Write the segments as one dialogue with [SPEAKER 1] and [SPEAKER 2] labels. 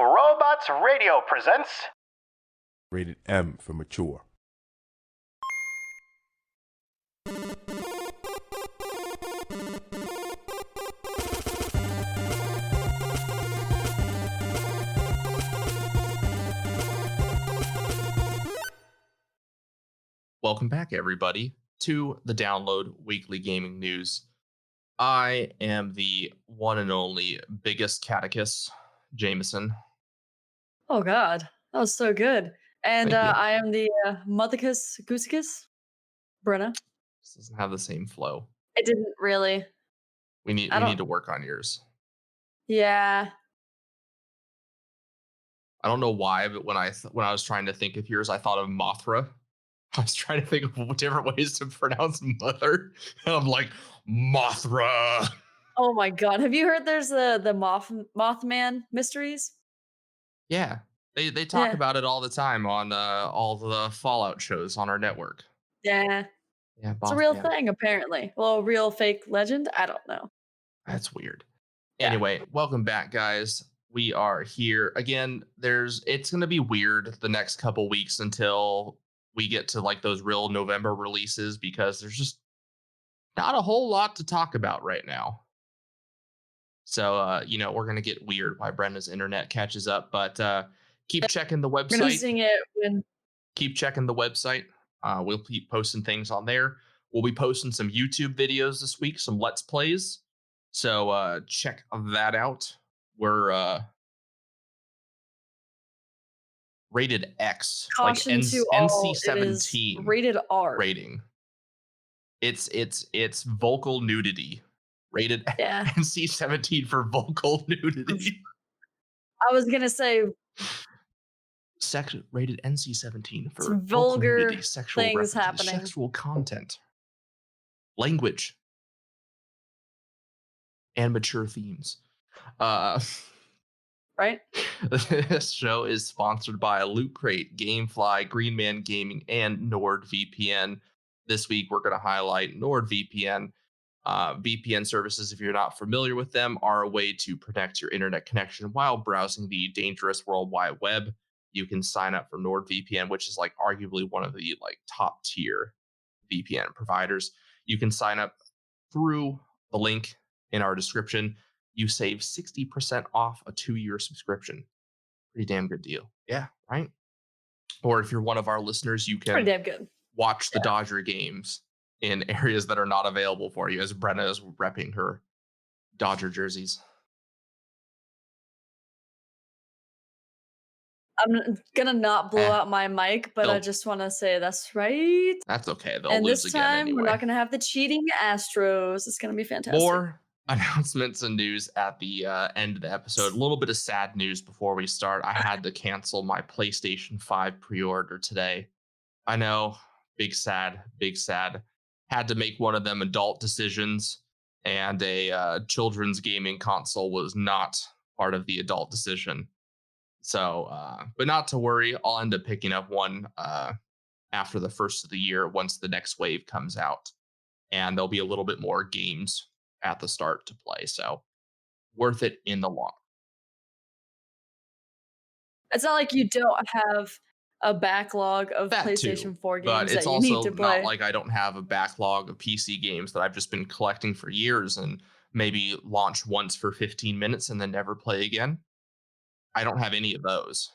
[SPEAKER 1] Robots Radio presents...
[SPEAKER 2] Rated M for mature.
[SPEAKER 3] Welcome back, everybody, to the Download Weekly Gaming News. I am the one and only biggest catechist, Jameson.
[SPEAKER 4] Oh God, that was so good. And I am the Mothercus Goosicus, Brenna.
[SPEAKER 3] This doesn't have the same flow.
[SPEAKER 4] It didn't really.
[SPEAKER 3] We need to work on yours.
[SPEAKER 4] Yeah.
[SPEAKER 3] I don't know why, but when I was trying to think of yours, I thought of Mothra. I was trying to think of different ways to pronounce mother, and I'm like, Mothra.
[SPEAKER 4] Oh my God, have you heard there's the Mothman mysteries?
[SPEAKER 3] Yeah, they talk about it all the time on all the Fallout shows on our network.
[SPEAKER 4] Yeah, it's a real thing apparently. Well, real fake legend. I don't know.
[SPEAKER 3] That's weird.
[SPEAKER 4] Yeah.
[SPEAKER 3] Anyway, welcome back, guys. We are here again. It's gonna be weird the next couple weeks until we get to like those real November releases, because there's just not a whole lot to talk about right now. So, we're going to get weird while Brenda's internet catches up, but keep checking the website.
[SPEAKER 4] Releasing it when...
[SPEAKER 3] Keep checking the website. We'll keep posting things on there. We'll be posting some YouTube videos this week, some Let's Plays. So check that out. We're rated X,
[SPEAKER 4] Caution
[SPEAKER 3] like
[SPEAKER 4] to all,
[SPEAKER 3] NC-17
[SPEAKER 4] it is rated R
[SPEAKER 3] rating. It's vocal nudity. Rated NC-17 for vocal nudity.
[SPEAKER 4] I was gonna say
[SPEAKER 3] rated NC-17 for
[SPEAKER 4] vulgar
[SPEAKER 3] nudity, sexual
[SPEAKER 4] things happening,
[SPEAKER 3] sexual content, language, and mature themes.
[SPEAKER 4] Right?
[SPEAKER 3] This show is sponsored by Loot Crate, Gamefly, Green Man Gaming, and NordVPN. This week, we're going to highlight NordVPN. VPN services, if you're not familiar with them, are a way to protect your internet connection while browsing the dangerous World Wide Web. You can sign up for NordVPN, which is like arguably one of the like top tier VPN providers. You can sign up through the link in our description. You save 60% off a 2-year subscription. Pretty damn good deal. Yeah, right? Or if you're one of our listeners, you can
[SPEAKER 4] pretty damn good.
[SPEAKER 3] Watch the Dodger games in areas that are not available for you, as Brenna is repping her Dodger jerseys.
[SPEAKER 4] I'm gonna not blow out my mic, but I just want to say that's right.
[SPEAKER 3] That's okay. They'll
[SPEAKER 4] and
[SPEAKER 3] lose
[SPEAKER 4] this
[SPEAKER 3] again
[SPEAKER 4] time,
[SPEAKER 3] anyway.
[SPEAKER 4] We're not gonna have the cheating Astros. It's gonna be fantastic.
[SPEAKER 3] More announcements and news at the end of the episode. A little bit of sad news before we start. I had to cancel my PlayStation 5 pre-order today. I know, big sad. Had to make one of them adult decisions, and a children's gaming console was not part of the adult decision. So, but not to worry, I'll end up picking up one after the first of the year once the next wave comes out, and there'll be a little bit more games at the start to play. So, worth it in the long.
[SPEAKER 4] It's not like you don't have a backlog of PlayStation 4 games that you need to play. But it's also
[SPEAKER 3] not like I don't have a backlog of PC games that I've just been collecting for years and maybe launch once for 15 minutes and then never play again. I don't have any of those.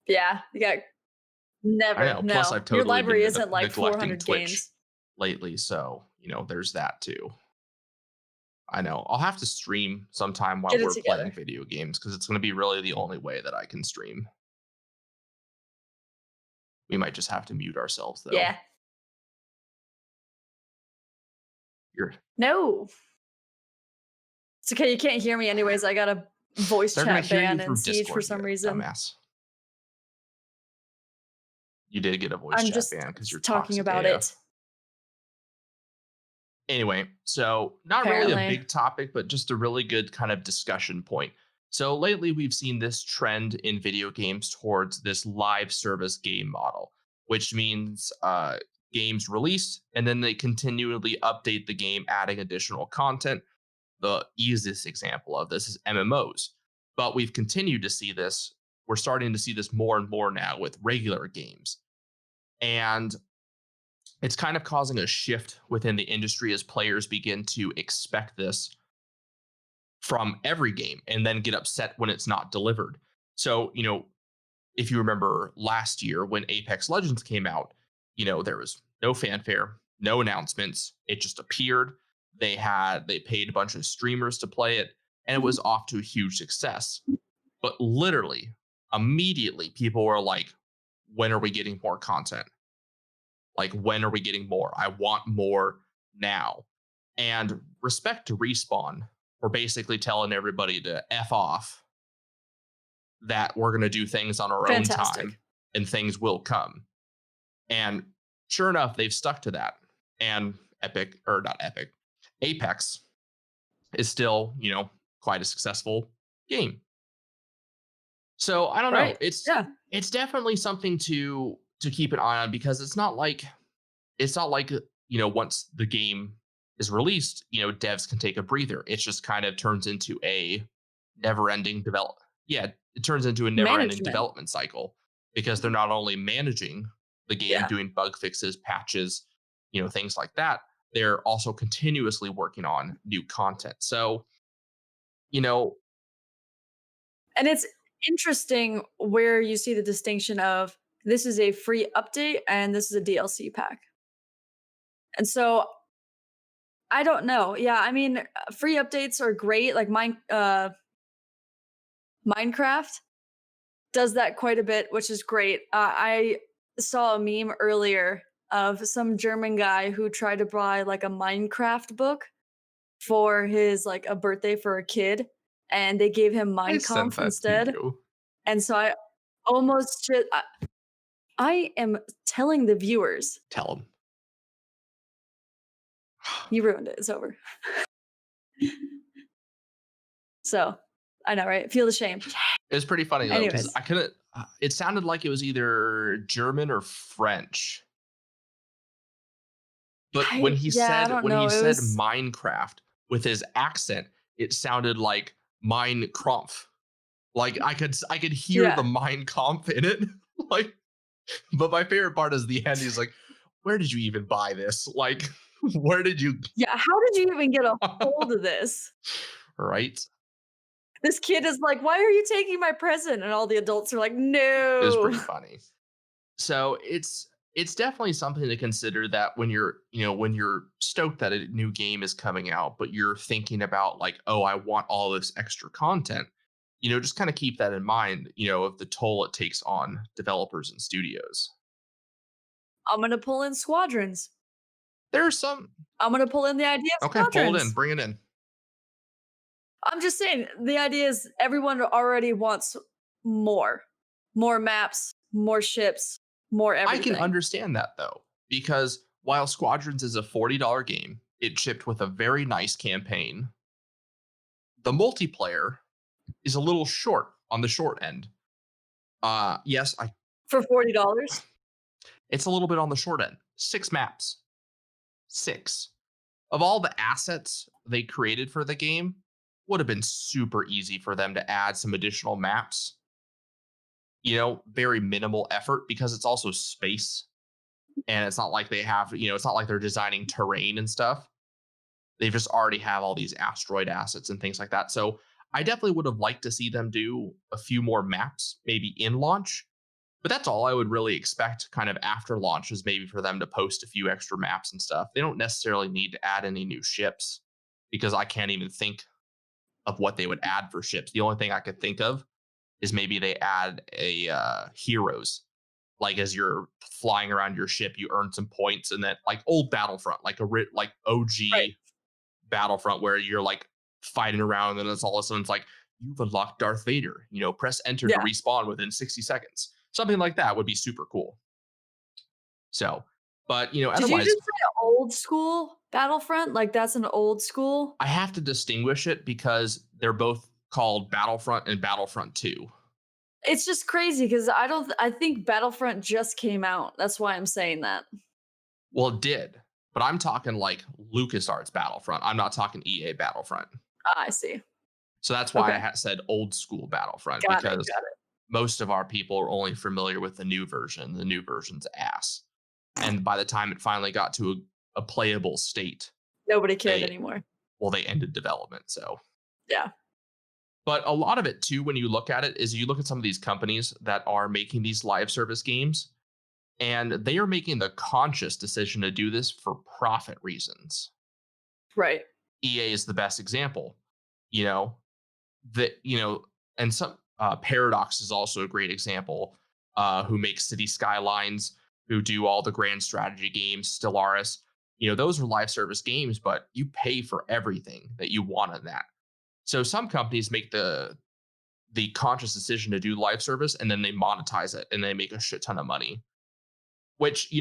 [SPEAKER 4] Yeah, you got never.
[SPEAKER 3] I know.
[SPEAKER 4] No.
[SPEAKER 3] Plus, I've totally
[SPEAKER 4] your library
[SPEAKER 3] been
[SPEAKER 4] isn't like 400
[SPEAKER 3] Twitch
[SPEAKER 4] games
[SPEAKER 3] lately, so there's that too. I know. I'll have to stream sometime while we're playing video games, because it's going to be really the only way that I can stream. We might just have to mute ourselves, though.
[SPEAKER 4] Yeah. No. It's okay. You can't hear me anyways. I got a voice chat ban in Siege for some reason.
[SPEAKER 3] Dumbass. You did get a voice chat ban because you're
[SPEAKER 4] talking about it.
[SPEAKER 3] Anyway, so not really a big topic, but just a really good kind of discussion point. So lately, we've seen this trend in video games towards this live service game model, which means games release and then they continually update the game, adding additional content. The easiest example of this is MMOs. But we've continued to see this. We're starting to see this more and more now with regular games. And it's kind of causing a shift within the industry as players begin to expect this from every game and then get upset when it's not delivered. So, if you remember last year when Apex Legends came out, there was no fanfare, no announcements. It just appeared. They paid a bunch of streamers to play it, and it was off to a huge success. But literally, immediately, people were like, when are we getting more content? Like, when are we getting more? I want more now. And respect to Respawn for basically telling everybody to F off, that we're going to do things on our own time and things will come. And sure enough, they've stuck to that. And Apex is still, quite a successful game. So I don't know. It's definitely something to keep an eye on, because it's not like once the game is released, devs can take a breather. It just kind of turns into a never-ending it turns into a never-ending development cycle, because they're not only managing the game, doing bug fixes, patches, things like that. They're also continuously working on new content. So, and
[SPEAKER 4] it's interesting where you see the distinction of this is a free update and this is a DLC pack. And so I don't know. Yeah, I mean, free updates are great. Like Minecraft does that quite a bit, which is great. I saw a meme earlier of some German guy who tried to buy like a Minecraft book for his like a birthday for a kid, and they gave him Mein Kampf instead. And so I almost should. I am telling the viewers.
[SPEAKER 3] Tell them.
[SPEAKER 4] You ruined it. It's over. So I know, right? Feel the shame.
[SPEAKER 3] It was pretty funny though, because I couldn't. It sounded like it was either German or French. But when he said Minecraft with his accent, it sounded like Minecraft. Like I could hear the Mein Kampf in it. Like, but my favorite part is the end. He's like, "Where did you even buy this? Like, where did you?"
[SPEAKER 4] Yeah, how did you even get a hold of this?
[SPEAKER 3] Right.
[SPEAKER 4] This kid is like, "Why are you taking my present?" And all the adults are like, "No."
[SPEAKER 3] It was pretty funny. So it's definitely something to consider, that when you're stoked that a new game is coming out, but you're thinking about like, oh, I want all this extra content, just kind of keep that in mind, of the toll it takes on developers and studios.
[SPEAKER 4] I'm going to pull in Squadrons.
[SPEAKER 3] There's some.
[SPEAKER 4] I'm going to pull in the idea of
[SPEAKER 3] Squadrons. Okay, pull it in. Bring it in.
[SPEAKER 4] I'm just saying, the idea is everyone already wants more maps, more ships, more everything.
[SPEAKER 3] I can understand that though, because while Squadrons is a $40 game, it shipped with a very nice campaign. The multiplayer is a little short on the short end. Yes,
[SPEAKER 4] for $40.
[SPEAKER 3] It's a little bit on the short end. 6 maps. 6. Of all the assets they created for the game, would have been super easy for them to add some additional maps. Very minimal effort, because it's also space. And it's not like they have, it's not like they're designing terrain and stuff. They just already have all these asteroid assets and things like that. So I definitely would have liked to see them do a few more maps, maybe in launch. But that's all I would really expect kind of after launch, is maybe for them to post a few extra maps and stuff. They don't necessarily need to add any new ships, because I can't even think of what they would add for ships. The only thing I could think of is maybe they add a heroes. Like as you're flying around your ship, you earn some points, and then like old Battlefront, like OG Battlefront, where you're like fighting around, and it's all of a sudden it's like, you've unlocked Darth Vader. Press enter to respawn within 60 seconds. Something like that would be super cool. So, but
[SPEAKER 4] did
[SPEAKER 3] otherwise,
[SPEAKER 4] you just say old school Battlefront? Like that's an old school?
[SPEAKER 3] I have to distinguish it because they're both called Battlefront and Battlefront 2.
[SPEAKER 4] It's just crazy because I think Battlefront just came out. That's why I'm saying that.
[SPEAKER 3] Well, it did, but I'm talking like LucasArts Battlefront. I'm not talking EA Battlefront.
[SPEAKER 4] I see.
[SPEAKER 3] So that's why
[SPEAKER 4] Okay.
[SPEAKER 3] I said old school Battlefront,
[SPEAKER 4] Got it.
[SPEAKER 3] because
[SPEAKER 4] Got it.
[SPEAKER 3] most of our people are only familiar with the new version. The new version's ass. And by the time it finally got to a playable state,
[SPEAKER 4] Nobody cared
[SPEAKER 3] they
[SPEAKER 4] anymore.
[SPEAKER 3] they ended development. So,
[SPEAKER 4] Yeah.
[SPEAKER 3] but a lot of it too, when you look at it, is you look at some of these companies that are making these live service games, and they are making the conscious decision to do this for profit reasons.
[SPEAKER 4] Right.
[SPEAKER 3] EA is the best example. You know, that, and some Paradox is also a great example, who makes City Skylines, who do all the grand strategy games, Stellaris. Those are live service games, but you pay for everything that you want in that. So some companies make the conscious decision to do live service, and then they monetize it and they make a shit ton of money, which,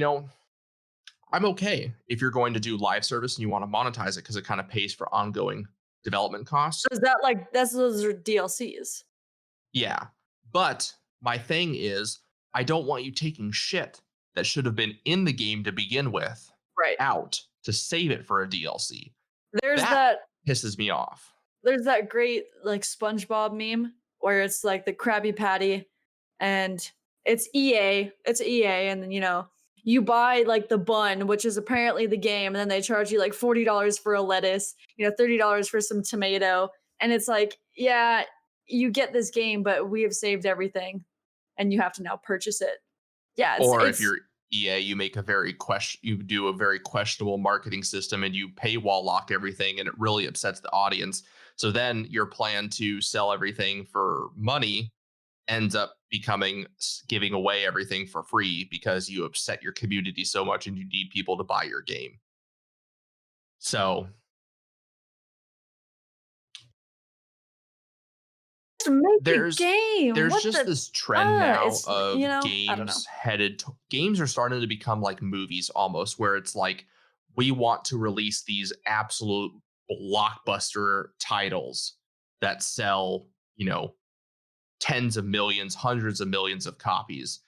[SPEAKER 3] I'm okay if you're going to do live service and you want to monetize it, because it kind of pays for ongoing development costs.
[SPEAKER 4] So is that like those are DLCs?
[SPEAKER 3] Yeah. But my thing is, I don't want you taking shit that should have been in the game to begin with
[SPEAKER 4] Right.
[SPEAKER 3] out to save it for a DLC.
[SPEAKER 4] There's
[SPEAKER 3] That pisses me off.
[SPEAKER 4] there's that great like SpongeBob meme where it's like the Krabby Patty and it's EA, and then you buy like the bun, which is apparently the game, and then they charge you like $40 for a lettuce, $30 for some tomato, and it's like, yeah, you get this game, but we have saved everything, and you have to now purchase it. Yeah,
[SPEAKER 3] Or if
[SPEAKER 4] it's
[SPEAKER 3] you're EA, you make you do a very questionable marketing system, and you paywall lock everything, and it really upsets the audience. So then your plan to sell everything for money ends up becoming giving away everything for free, because you upset your community so much and you need people to buy your game. So
[SPEAKER 4] just make the
[SPEAKER 3] there's
[SPEAKER 4] game. What
[SPEAKER 3] just
[SPEAKER 4] the
[SPEAKER 3] this trend now
[SPEAKER 4] it's
[SPEAKER 3] of
[SPEAKER 4] I don't know.
[SPEAKER 3] games are starting to become like movies almost, where it's like, we want to release these absolute blockbuster titles that sell, tens of millions, hundreds of millions of copies.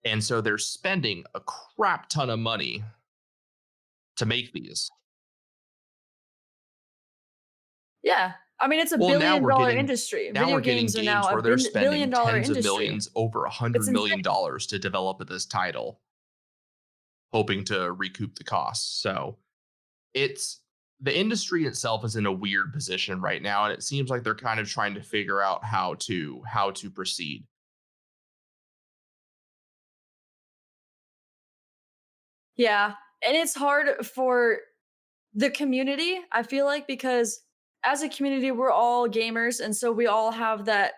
[SPEAKER 3] And so they're spending a crap ton of money to make these.
[SPEAKER 4] Yeah. I mean, it's a
[SPEAKER 3] Well,
[SPEAKER 4] billion dollar industry.
[SPEAKER 3] now
[SPEAKER 4] Video
[SPEAKER 3] we're getting
[SPEAKER 4] games are now
[SPEAKER 3] games
[SPEAKER 4] a
[SPEAKER 3] where they're
[SPEAKER 4] billion
[SPEAKER 3] spending
[SPEAKER 4] dollar
[SPEAKER 3] tens of
[SPEAKER 4] industry.
[SPEAKER 3] millions, over
[SPEAKER 4] It's
[SPEAKER 3] $100 million
[SPEAKER 4] insane.
[SPEAKER 3] to develop this title, hoping to recoup the costs. So it's the industry itself is in a weird position right now, and it seems like they're kind of trying to figure out how to proceed.
[SPEAKER 4] Yeah. And it's hard for the community, I feel like, because as a community, we're all gamers. And so we all have that.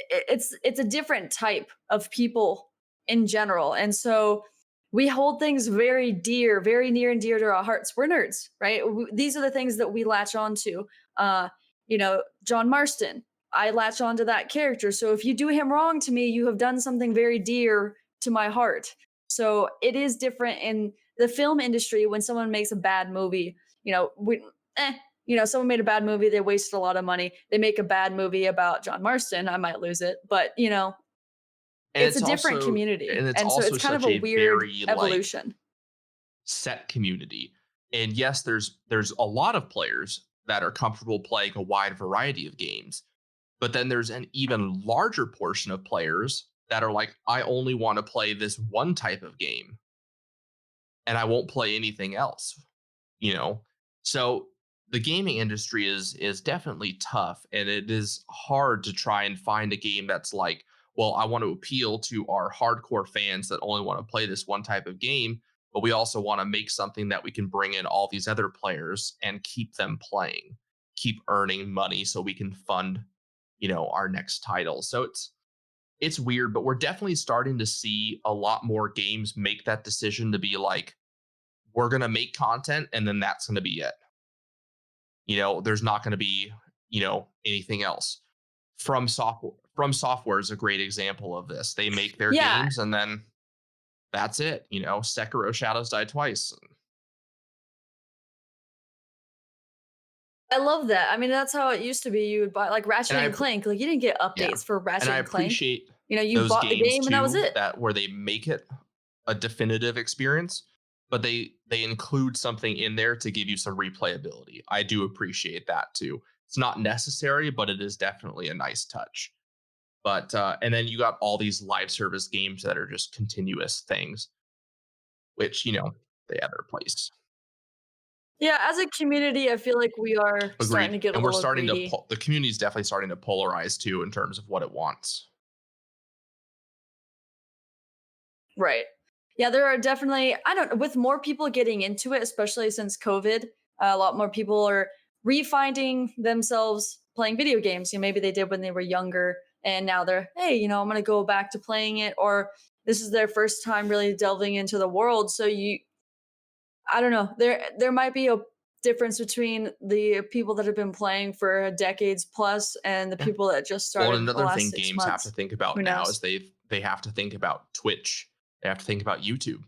[SPEAKER 4] It's a different type of people in general. And so we hold things very dear, very near and dear to our hearts. We're nerds, right? These are the things that we latch onto. John Marston, I latch onto that character. So if you do him wrong to me, you have done something very dear to my heart. So it is different in the film industry when someone makes a bad movie. Someone made a bad movie, they wasted a lot of money. They make a bad movie about John Marston, I might lose it, but
[SPEAKER 3] And
[SPEAKER 4] it's a different community.
[SPEAKER 3] it's
[SPEAKER 4] And so
[SPEAKER 3] also
[SPEAKER 4] it's kind of
[SPEAKER 3] such
[SPEAKER 4] a
[SPEAKER 3] a
[SPEAKER 4] weird
[SPEAKER 3] very
[SPEAKER 4] evolution.
[SPEAKER 3] set community. And yes, there's a lot of players that are comfortable playing a wide variety of games. But then there's an even larger portion of players that are like, I only want to play this one type of game, and I won't play anything else. you know so the gaming industry is definitely tough, and it is hard to try and find a game that's like, well, I want to appeal to our hardcore fans that only want to play this one type of game, but we also want to make something that we can bring in all these other players and keep them playing, keep earning money so we can fund our next title. So it's weird, but we're definitely starting to see a lot more games make that decision to be like, we're going to make content and then that's going to be it. There's not going to be, anything else. From Software is a great example of this. They make their
[SPEAKER 4] Yeah.
[SPEAKER 3] games and then that's it. Sekiro Shadows Die Twice.
[SPEAKER 4] I love that. I mean, that's how it used to be. You would buy like Ratchet and Clank. Like you didn't get updates for Ratchet
[SPEAKER 3] And I
[SPEAKER 4] and Clank.
[SPEAKER 3] appreciate
[SPEAKER 4] You
[SPEAKER 3] those
[SPEAKER 4] bought the
[SPEAKER 3] games
[SPEAKER 4] game
[SPEAKER 3] too,
[SPEAKER 4] and that was it.
[SPEAKER 3] where they make it a definitive experience, but they include something in there to give you some replayability. I do appreciate that too. It's not necessary, but it is definitely a nice touch. But and then you got all these live service games that are just continuous things, which they have their place.
[SPEAKER 4] Yeah, as a community, I feel like we are starting to
[SPEAKER 3] Agreed.
[SPEAKER 4] get a
[SPEAKER 3] And we're
[SPEAKER 4] little
[SPEAKER 3] starting
[SPEAKER 4] greedy.
[SPEAKER 3] to the community is definitely starting to polarize too in terms of what it wants.
[SPEAKER 4] Right. Yeah, there are definitely, I don't know, with more people getting into it, especially since COVID, a lot more people are refinding themselves playing video games. Maybe they did when they were younger and now they're, hey, I'm going to go back to playing it, or this is their first time really delving into the world. So I don't know, there might be a difference between the people that have been playing for decades plus and the
[SPEAKER 3] Yeah.
[SPEAKER 4] people that just
[SPEAKER 3] Well,
[SPEAKER 4] started the
[SPEAKER 3] another
[SPEAKER 4] last
[SPEAKER 3] thing
[SPEAKER 4] 6
[SPEAKER 3] games have to
[SPEAKER 4] months.
[SPEAKER 3] think about
[SPEAKER 4] Who
[SPEAKER 3] now is
[SPEAKER 4] knows?
[SPEAKER 3] they have to think about Twitch. They have to think about YouTube.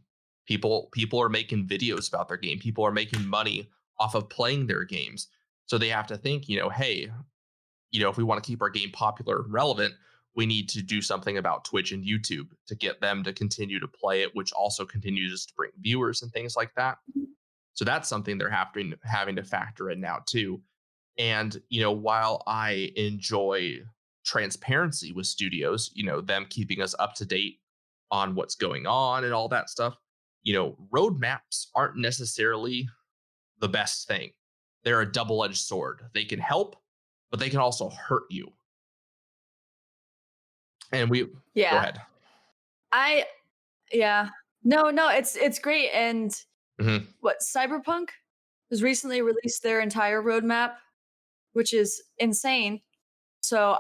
[SPEAKER 3] People are making videos about their game. People are making money off of playing their games. So they have to think, hey, if we want to keep our game popular and relevant, we need to do something about Twitch and YouTube to get them to continue to play it, which also continues to bring viewers and things like that. So that's something they're having to factor in now too. And while I enjoy transparency with studios, them keeping us up to date on what's going on and all that stuff, roadmaps aren't necessarily the best thing. They're a double-edged sword. They can help, but they can also hurt you. And go
[SPEAKER 4] Yeah.
[SPEAKER 3] ahead.
[SPEAKER 4] Yeah. No, it's great. And
[SPEAKER 3] Mhm.
[SPEAKER 4] what, Cyberpunk has recently released their entire roadmap, which is insane. So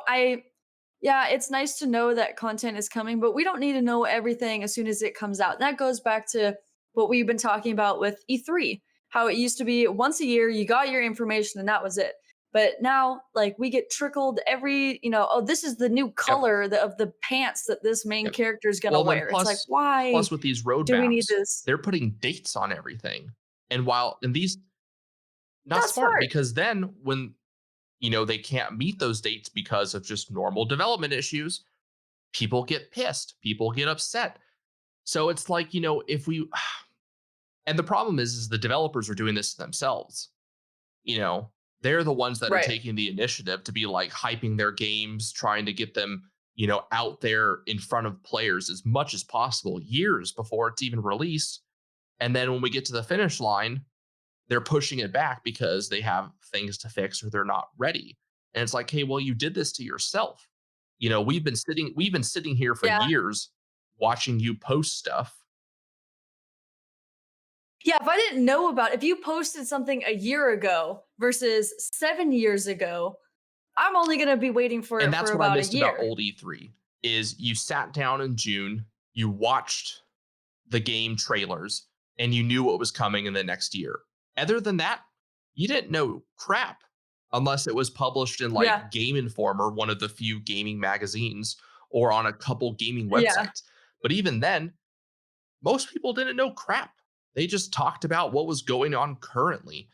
[SPEAKER 4] yeah, it's nice to know that content is coming, but we don't need to know everything as soon as it comes out. That goes back to what we've been talking about with E3, how it used to be once a year, you got your information and that was it. But now, like, we get trickled every, oh, this is the new
[SPEAKER 3] Yep.
[SPEAKER 4] color of the pants that this main
[SPEAKER 3] Yep.
[SPEAKER 4] character is going to
[SPEAKER 3] Well, then
[SPEAKER 4] wear. It's like,
[SPEAKER 3] plus
[SPEAKER 4] why
[SPEAKER 3] with these
[SPEAKER 4] do we need
[SPEAKER 3] roadmaps,
[SPEAKER 4] this?
[SPEAKER 3] they're putting dates on everything. And these not
[SPEAKER 4] That's
[SPEAKER 3] smart,
[SPEAKER 4] smart.
[SPEAKER 3] because then when they can't meet those dates because of just normal development issues, people get pissed, people get upset. So it's like, if we and the problem is the developers are doing this themselves. you know they're the ones that are
[SPEAKER 4] Right.
[SPEAKER 3] taking the initiative to be like hyping their games, trying to get them out there in front of players as much as possible years before it's even released. And then when we get to the finish line, they're pushing it back because they have things to fix or they're not ready. And it's like, hey, well, you did this to yourself. We've been sitting here for
[SPEAKER 4] Yeah.
[SPEAKER 3] years watching you post stuff.
[SPEAKER 4] Yeah, if I didn't know if you posted something a year ago versus 7 years ago, I'm only going to be waiting for
[SPEAKER 3] And
[SPEAKER 4] it
[SPEAKER 3] that's
[SPEAKER 4] for
[SPEAKER 3] what I
[SPEAKER 4] about a
[SPEAKER 3] missed about
[SPEAKER 4] year.
[SPEAKER 3] old E3 is you sat down in June, you watched the game trailers, and you knew what was coming in the next year. Other than that, you didn't know crap unless it was published in like
[SPEAKER 4] Yeah.
[SPEAKER 3] Game Informer, one of the few gaming magazines, or on a couple gaming
[SPEAKER 4] Yeah.
[SPEAKER 3] websites. But even then, most people didn't know crap. They just talked about what was going on currently.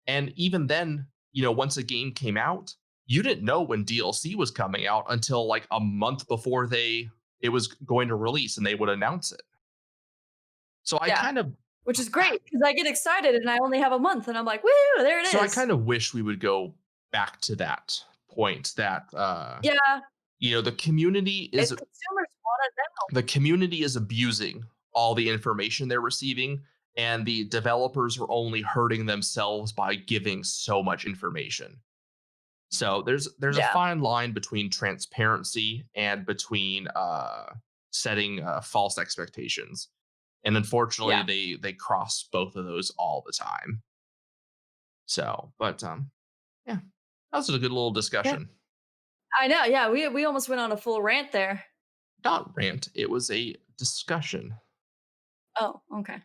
[SPEAKER 3] And even then, once a game came out, you didn't know when DLC was coming out until like a month before it was going to release, and they would announce it. So I
[SPEAKER 4] Yeah.
[SPEAKER 3] kind of
[SPEAKER 4] Which is great because I get excited and I only have a month and I'm like, woo, there it is.
[SPEAKER 3] So I kind of wish we would go back to that point that
[SPEAKER 4] Yeah.
[SPEAKER 3] the community
[SPEAKER 4] If
[SPEAKER 3] is
[SPEAKER 4] consumers want it now.
[SPEAKER 3] abusing all the information they're receiving, and the developers are only hurting themselves by giving so much information. So there's a
[SPEAKER 4] Yeah.
[SPEAKER 3] fine line between transparency and between setting false expectations. And unfortunately,
[SPEAKER 4] Yeah.
[SPEAKER 3] they cross both of those all the time. So, but yeah, that was a good little discussion.
[SPEAKER 4] I know. Yeah. We almost went on a full rant there.
[SPEAKER 3] Not rant, it was a discussion.
[SPEAKER 4] Oh, okay.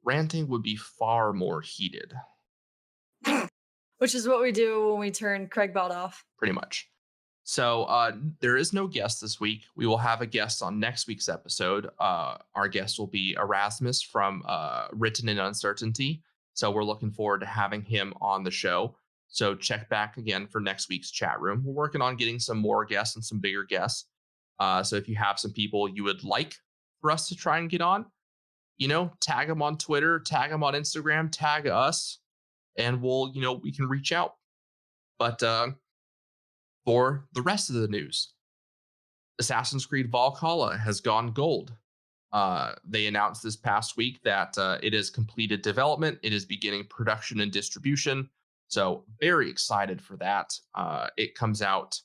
[SPEAKER 3] Ranting would be far more heated,
[SPEAKER 4] Which is what we do when we turn Craig Belt off.
[SPEAKER 3] pretty much. So there is no guest this week. We will have a guest on next week's episode. Our guest will be Erasmus from Written in Uncertainty. So we're looking forward to having him on the show. So check back again for next week's chat room. We're working on getting some more guests and some bigger guests. So if you have some people you would like for us to try and get on, tag them on Twitter, tag them on Instagram, tag us, and we can reach out. But for the rest of the news, Assassin's Creed Valhalla has gone gold. They announced this past week that it has completed development. It is beginning production and distribution. So very excited for that. It comes out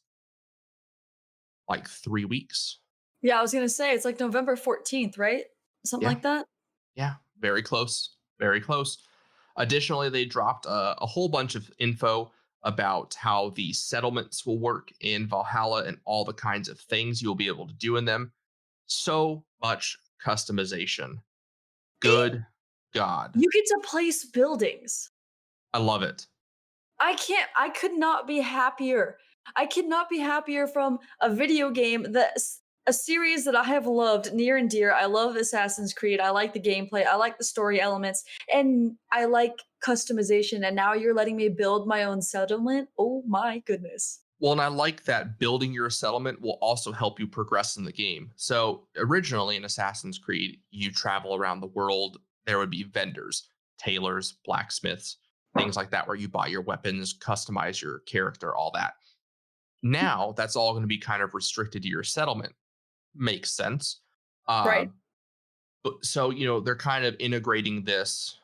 [SPEAKER 3] like 3 weeks.
[SPEAKER 4] Yeah, I was gonna say it's like November 14th, right? Something
[SPEAKER 3] Yeah.
[SPEAKER 4] like that.
[SPEAKER 3] Yeah, very close. Very close. Additionally, they dropped a whole bunch of info about how the settlements will work in Valhalla and all the kinds of things you'll be able to do in them. So much customization. Good God.
[SPEAKER 4] You get to place buildings.
[SPEAKER 3] I love it.
[SPEAKER 4] I could not be happier. I could not be happier from a video game a series that I have loved near and dear. I love Assassin's Creed. I like the gameplay. I like the story elements, and I like customization. And now you're letting me build my own settlement. Oh my goodness.
[SPEAKER 3] Well, and I like that building your settlement will also help you progress in the game. So, originally in Assassin's Creed, you travel around the world. There would be vendors, tailors, blacksmiths, things like that, where you buy your weapons, customize your character, all that. Now, that's all going to be kind of restricted to your settlement. Makes sense.
[SPEAKER 4] Right.
[SPEAKER 3] But so, they're kind of integrating this.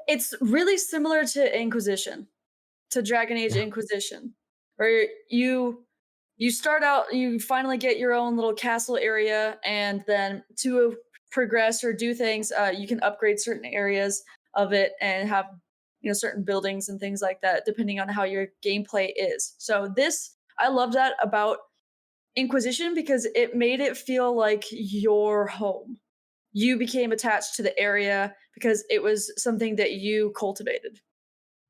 [SPEAKER 4] It's really similar to Inquisition, to Dragon Age
[SPEAKER 3] Yeah.
[SPEAKER 4] Inquisition, where you start out, you finally get your own little castle area, and then to progress or do things, you can upgrade certain areas of it and have certain buildings and things like that, depending on how your gameplay is. So this, I love that about Inquisition because it made it feel like your home. You became attached to the area because it was something that you cultivated.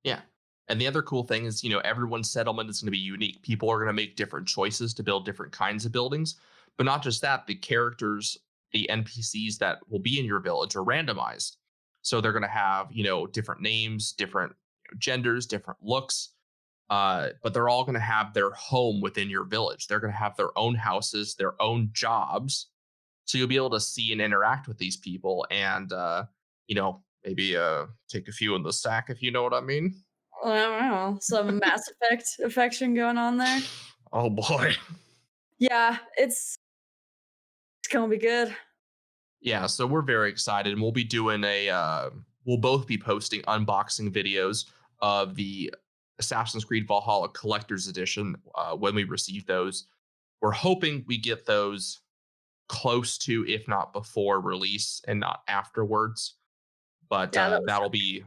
[SPEAKER 3] Yeah. And the other cool thing is, everyone's settlement is going to be unique. People are going to make different choices to build different kinds of buildings. But not just that, the characters, the NPCs that will be in your village are randomized. So they're going to have, different names, different genders, different looks. But they're all going to have their home within your village. They're going to have their own houses, their own jobs. So you'll be able to see and interact with these people and, maybe take a few in the sack, if you know what I mean.
[SPEAKER 4] I don't know, some Mass Effect affection going on there.
[SPEAKER 3] Oh boy.
[SPEAKER 4] Yeah, it's gonna be good.
[SPEAKER 3] Yeah, so we're very excited, and we'll be doing we'll both be posting unboxing videos of the Assassin's Creed Valhalla Collector's Edition when we receive those. We're hoping we get those close to, if not before release and not afterwards. But
[SPEAKER 4] Yeah,
[SPEAKER 3] that'll be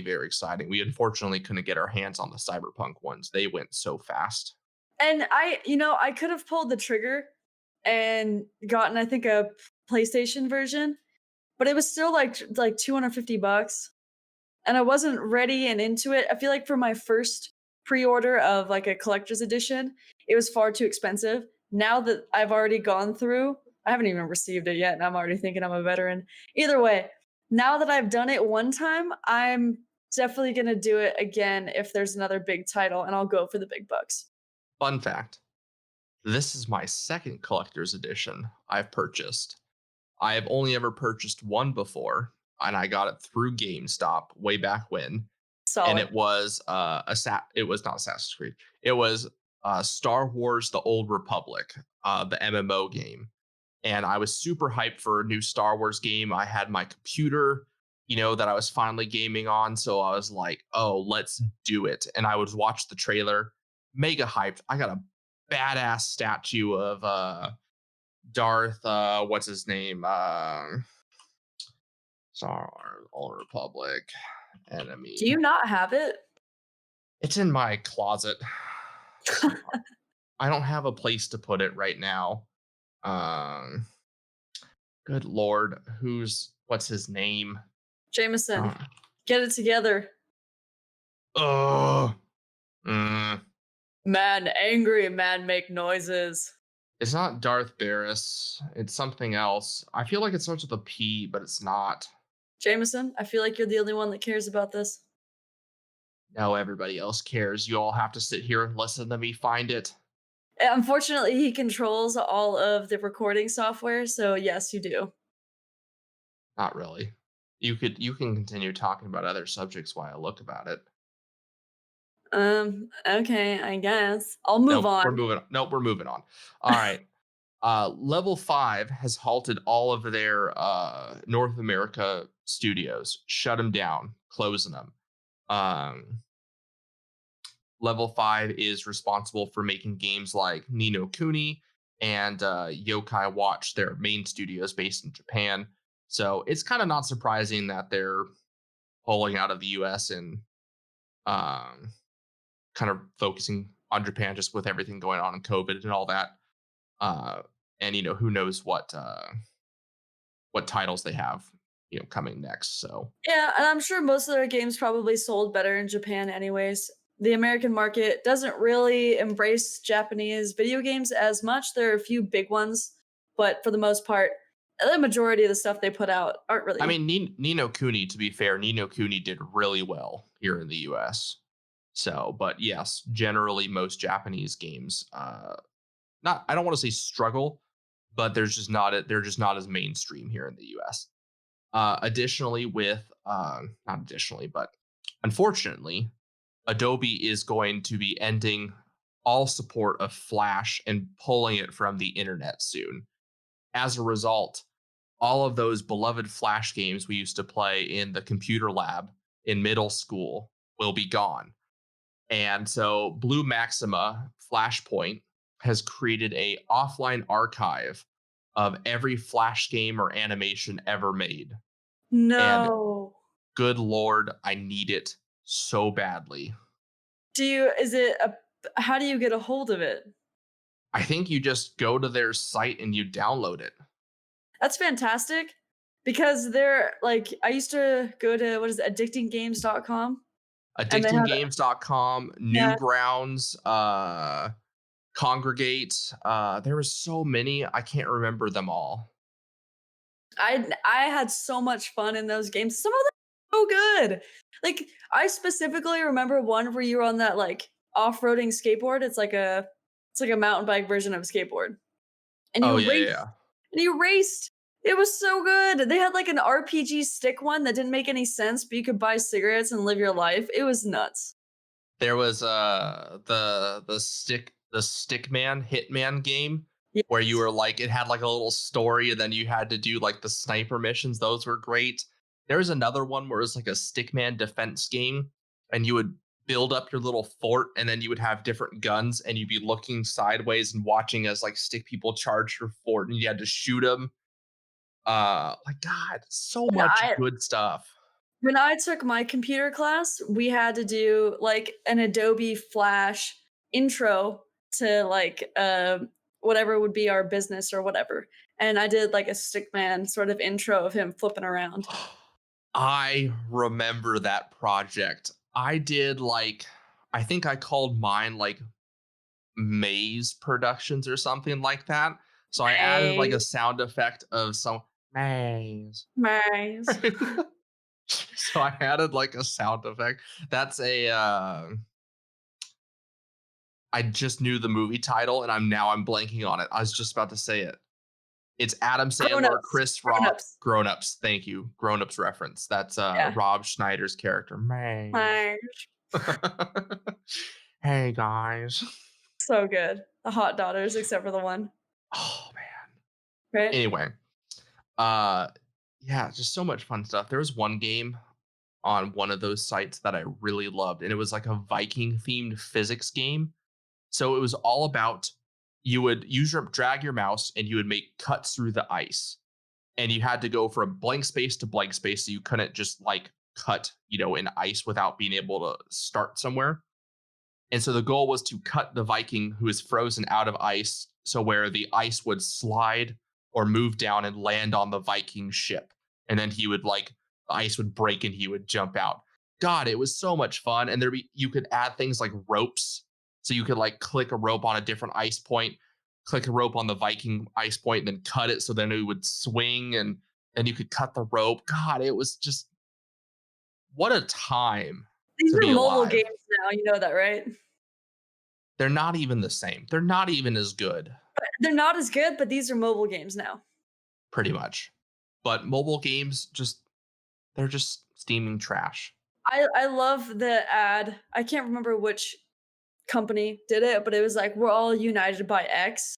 [SPEAKER 3] very exciting. We unfortunately couldn't get our hands on the Cyberpunk ones. They went so fast.
[SPEAKER 4] and I could have pulled the trigger and gotten, I think, a PlayStation version, but it was still like $250, and I wasn't ready and into it. I feel like for my first pre-order of like a collector's edition, it was far too expensive. Now that I've already gone through, I haven't even received it yet, and I'm already thinking I'm a veteran. Either way, now that I've done it one time, I'm definitely gonna do it again if there's another big title, and I'll go for the big bucks.
[SPEAKER 3] Fun fact: this is my second collector's edition I've purchased. I have only ever purchased one before, and I got it through GameStop way back when.
[SPEAKER 4] Solid.
[SPEAKER 3] And it was it was not Assassin's Creed. It was Star Wars: The Old Republic, the MMO game. And I was super hyped for a new Star Wars game. I had my computer, that I was finally gaming on, so I was like, "Oh, let's do it." And I would watch the trailer, mega hyped. I got a badass statue of Darth, what's his name? Star Wars: Old Republic enemy.
[SPEAKER 4] Do you not have it?
[SPEAKER 3] It's in my closet. I don't have a place to put it right now. Good Lord, what's his name?
[SPEAKER 4] Jameson,
[SPEAKER 3] Uh,
[SPEAKER 4] get it together.
[SPEAKER 3] oh, mm,
[SPEAKER 4] Man angry, man make noises.
[SPEAKER 3] it's not Darth Barris. It's something else. I feel like it starts with a P, but it's not.
[SPEAKER 4] Jameson, I feel like you're the only one that cares about this.
[SPEAKER 3] No, everybody else cares. You all have to sit here and listen to me find it.
[SPEAKER 4] Unfortunately, he controls all of the recording software, so yes, you do.
[SPEAKER 3] Not really. You can continue talking about other subjects while I look about it.
[SPEAKER 4] Okay, I guess. I'll move
[SPEAKER 3] Nope, we're
[SPEAKER 4] on.
[SPEAKER 3] moving. Nope, we're moving on. All right. Level 5 has halted all of their North America studios, shut them down, closing them. Um, Level 5 is responsible for making games like Ni no Kuni and Yokai Watch, their main studios based in Japan. So it's kind of not surprising that they're pulling out of the US and um, kind of focusing on Japan just with everything going on in COVID and all that. Uh, and who knows what titles they have coming next. So
[SPEAKER 4] Yeah, and I'm sure most of their games probably sold better in Japan anyways. The American market doesn't really embrace Japanese video games as much. There are a few big ones, but for the most part, the majority of the stuff they put out aren't
[SPEAKER 3] I
[SPEAKER 4] really.
[SPEAKER 3] mean, Ni no Kuni, to be fair, Ni no Kuni did really well here in the US. So, but yes, generally most Japanese games, not I don't want to say struggle, but they're just not as mainstream here in the US. Additionally, not additionally, but unfortunately, Adobe is going to be ending all support of Flash and pulling it from the internet soon. As a result, all of those beloved Flash games we used to play in the computer lab in middle school will be gone. And so Blue Maxima Flashpoint has created a offline archive of every Flash game or animation ever made. And
[SPEAKER 4] No.
[SPEAKER 3] good Lord, I need it so badly.
[SPEAKER 4] Is it a how do you get a hold of it?
[SPEAKER 3] I think you just go to their site and you download it.
[SPEAKER 4] That's fantastic because they're like I used to go to what is it, addictinggames.com and they had
[SPEAKER 3] Addictinggames.com,
[SPEAKER 4] yeah,
[SPEAKER 3] Newgrounds, Congregate. There was so many, I can't remember them all.
[SPEAKER 4] I had so much fun in those games. Some of them are so good. Like I specifically remember one where you were on that like off-roading skateboard. It's like a mountain bike version of a skateboard. And
[SPEAKER 3] Oh
[SPEAKER 4] you
[SPEAKER 3] yeah,
[SPEAKER 4] raced
[SPEAKER 3] yeah.
[SPEAKER 4] and you raced. It was so good. They had like an RPG stick one that didn't make any sense, but you could buy cigarettes and live your life. It was nuts.
[SPEAKER 3] There was the Stickman Hitman game where you
[SPEAKER 4] Yes.
[SPEAKER 3] were like it had like a little story and then you had to do like the sniper missions. Those were great. There was another one where it was like a Stickman defense game and you would build up your little fort and then you would have different guns and you'd be looking sideways and watching as like stick people charge your fort and you had to shoot them. Like God, so
[SPEAKER 4] Yeah,
[SPEAKER 3] much
[SPEAKER 4] I
[SPEAKER 3] good stuff.
[SPEAKER 4] When I took my computer class, we had to do like an Adobe Flash intro to like whatever would be our business or whatever. And I did like a stickman sort of intro of him flipping around.
[SPEAKER 3] I remember that project. I did like, I think I called mine like Maze Productions or something like that. So I added like a
[SPEAKER 4] Nice.
[SPEAKER 3] sound effect of some maze.
[SPEAKER 4] Nice.
[SPEAKER 3] So I added like a sound effect. That's I just knew the movie title and I'm blanking on it. I was just about to say it. It's Adam
[SPEAKER 4] Grown
[SPEAKER 3] Sandler,
[SPEAKER 4] ups.
[SPEAKER 3] Chris
[SPEAKER 4] Grown
[SPEAKER 3] Rock,
[SPEAKER 4] ups.
[SPEAKER 3] Grown Ups. Thank you. Grown Ups reference. That's
[SPEAKER 4] Yeah.
[SPEAKER 3] Rob Schneider's character. Maze.
[SPEAKER 4] Nice.
[SPEAKER 3] Hey guys.
[SPEAKER 4] So good. The hot daughters, except for the one.
[SPEAKER 3] Oh man.
[SPEAKER 4] Right?
[SPEAKER 3] Anyway, uh yeah, just so much fun stuff. There was one game on one of those sites that I really loved and it was like a Viking themed physics game. So it was all about you would drag your mouse and you would make cuts through the ice. And you had to go from blank space to blank space so you couldn't just like cut, in ice without being able to start somewhere. And so the goal was to cut the Viking who is frozen out of ice, so where the ice would slide or move down and land on the Viking ship. And then the ice would break and he would jump out. God, it was so much fun. And you could add things like ropes. So you could like click a rope on a different ice point, click a rope on the Viking ice point, and then cut it so then it would swing and then you could cut the rope. God, it was just what a time
[SPEAKER 4] These
[SPEAKER 3] to
[SPEAKER 4] are
[SPEAKER 3] be
[SPEAKER 4] mobile
[SPEAKER 3] alive.
[SPEAKER 4] games now, you know that, right?
[SPEAKER 3] They're not even the same. They're not even as good,
[SPEAKER 4] But they're not as good, but these are mobile games now.
[SPEAKER 3] pretty much. But mobile games they're just steaming trash.
[SPEAKER 4] I love the ad. I can't remember which company did it, but it was like we're all united by X.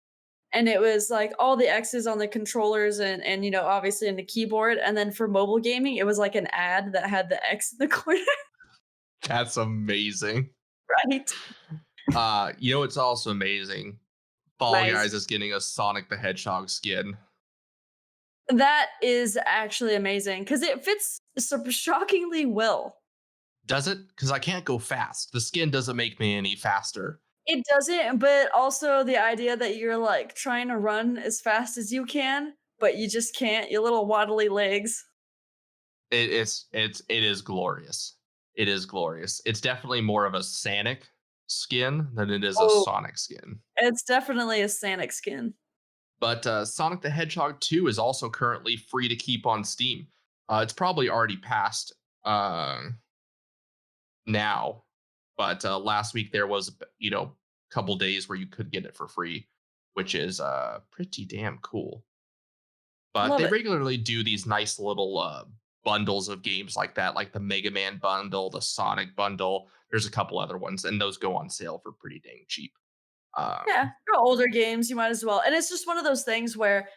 [SPEAKER 4] And it was like all the X's on the controllers and obviously in the keyboard. And then for mobile gaming, it was like an ad that had the X in the corner,
[SPEAKER 3] That's amazing.
[SPEAKER 4] right?
[SPEAKER 3] It's also amazing. Fall
[SPEAKER 4] Nice.
[SPEAKER 3] Guys is getting a Sonic the Hedgehog skin.
[SPEAKER 4] That is actually amazing because it fits shockingly well.
[SPEAKER 3] Does it? Because I can't go fast. The skin doesn't make me any faster.
[SPEAKER 4] It doesn't, but also the idea that you're like trying to run as fast as you can, but you just can't, your little waddly legs.
[SPEAKER 3] It is glorious. It is glorious. It's definitely more of a Sonic skin than it is a
[SPEAKER 4] Oh,
[SPEAKER 3] Sonic skin.
[SPEAKER 4] it's definitely a Sonic skin.
[SPEAKER 3] But Sonic the Hedgehog 2 is also currently free to keep on Steam. It's probably already passed now, but last week there was a couple days where you could get it for free, which is pretty damn cool. But
[SPEAKER 4] Love
[SPEAKER 3] they
[SPEAKER 4] it.
[SPEAKER 3] regularly do these nice little bundles of games like that, like the Mega Man bundle, the Sonic bundle. There's a couple other ones, and those go on sale for pretty dang cheap.
[SPEAKER 4] Yeah, for older games, you might as well. And it's just one of those things where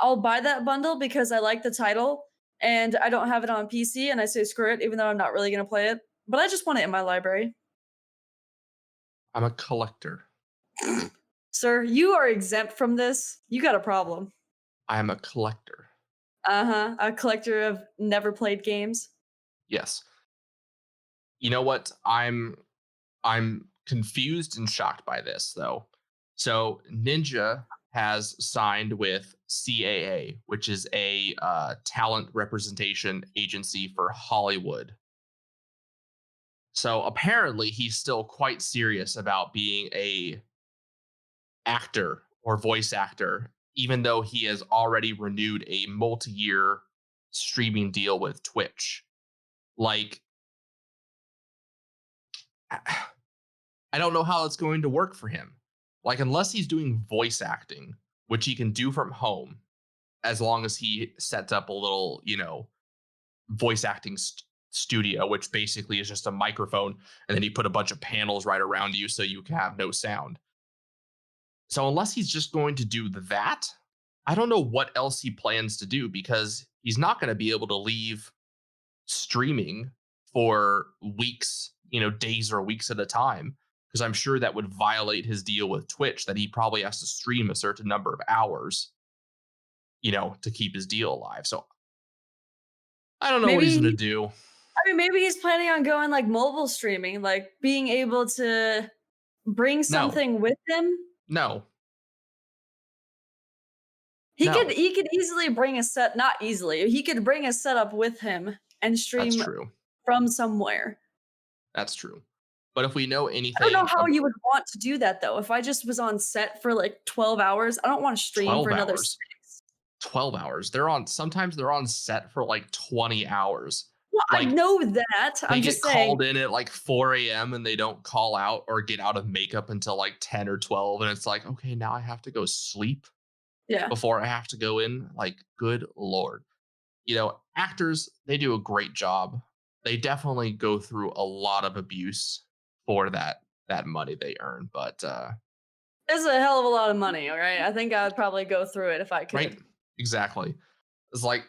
[SPEAKER 4] I'll buy that bundle because I like the title and I don't have it on PC and I say screw it, even though I'm not really going to play it. But I just want it in my library.
[SPEAKER 3] I'm a collector.
[SPEAKER 4] Sir, you are exempt from this. You got a problem.
[SPEAKER 3] I am a collector.
[SPEAKER 4] Uh-huh. A collector of never played games.
[SPEAKER 3] Yes. You know what? I'm confused and shocked by this though. So Ninja has signed with CAA, which is a talent representation agency for Hollywood. So apparently he's still quite serious about being a actor or voice actor, even though he has already renewed a multi-year streaming deal with Twitch. Like, I don't know how it's going to work for him. Like, unless he's doing voice acting, which he can do from home, as long as he sets up a little, voice acting studio, which basically is just a microphone, and then you put a bunch of panels right around you so you can have no sound. So unless he's just going to do that, I don't know what else he plans to do, because he's not going to be able to leave streaming for weeks, days or weeks at a time, because I'm sure that would violate his deal with Twitch, that he probably has to stream a certain number of hours, to keep his deal alive. So I don't know what he's going to do.
[SPEAKER 4] Maybe he's planning on going like mobile streaming, like being able to bring something with him.
[SPEAKER 3] No.
[SPEAKER 4] He could easily bring a set, not easily. He could bring a setup with him and stream
[SPEAKER 3] That's true.
[SPEAKER 4] from somewhere.
[SPEAKER 3] That's true. But if we know anything,
[SPEAKER 4] I don't know how you would want to do that though. If I just was on set for like 12 hours, I don't want to stream for another 6.
[SPEAKER 3] 12 hours. Sometimes they're on set for like 20 hours.
[SPEAKER 4] Well, I know that.
[SPEAKER 3] They
[SPEAKER 4] I'm
[SPEAKER 3] get
[SPEAKER 4] just saying.
[SPEAKER 3] called in at like 4 a.m. and they don't call out or get out of makeup until like 10 or 12. And it's like, okay, now I have to go sleep before I have to go in. Like, good Lord. Actors, they do a great job. They definitely go through a lot of abuse for that money they earn. But
[SPEAKER 4] it's a hell of a lot of money, all right? I think I would probably go through it if I could.
[SPEAKER 3] Right? Exactly. It's like,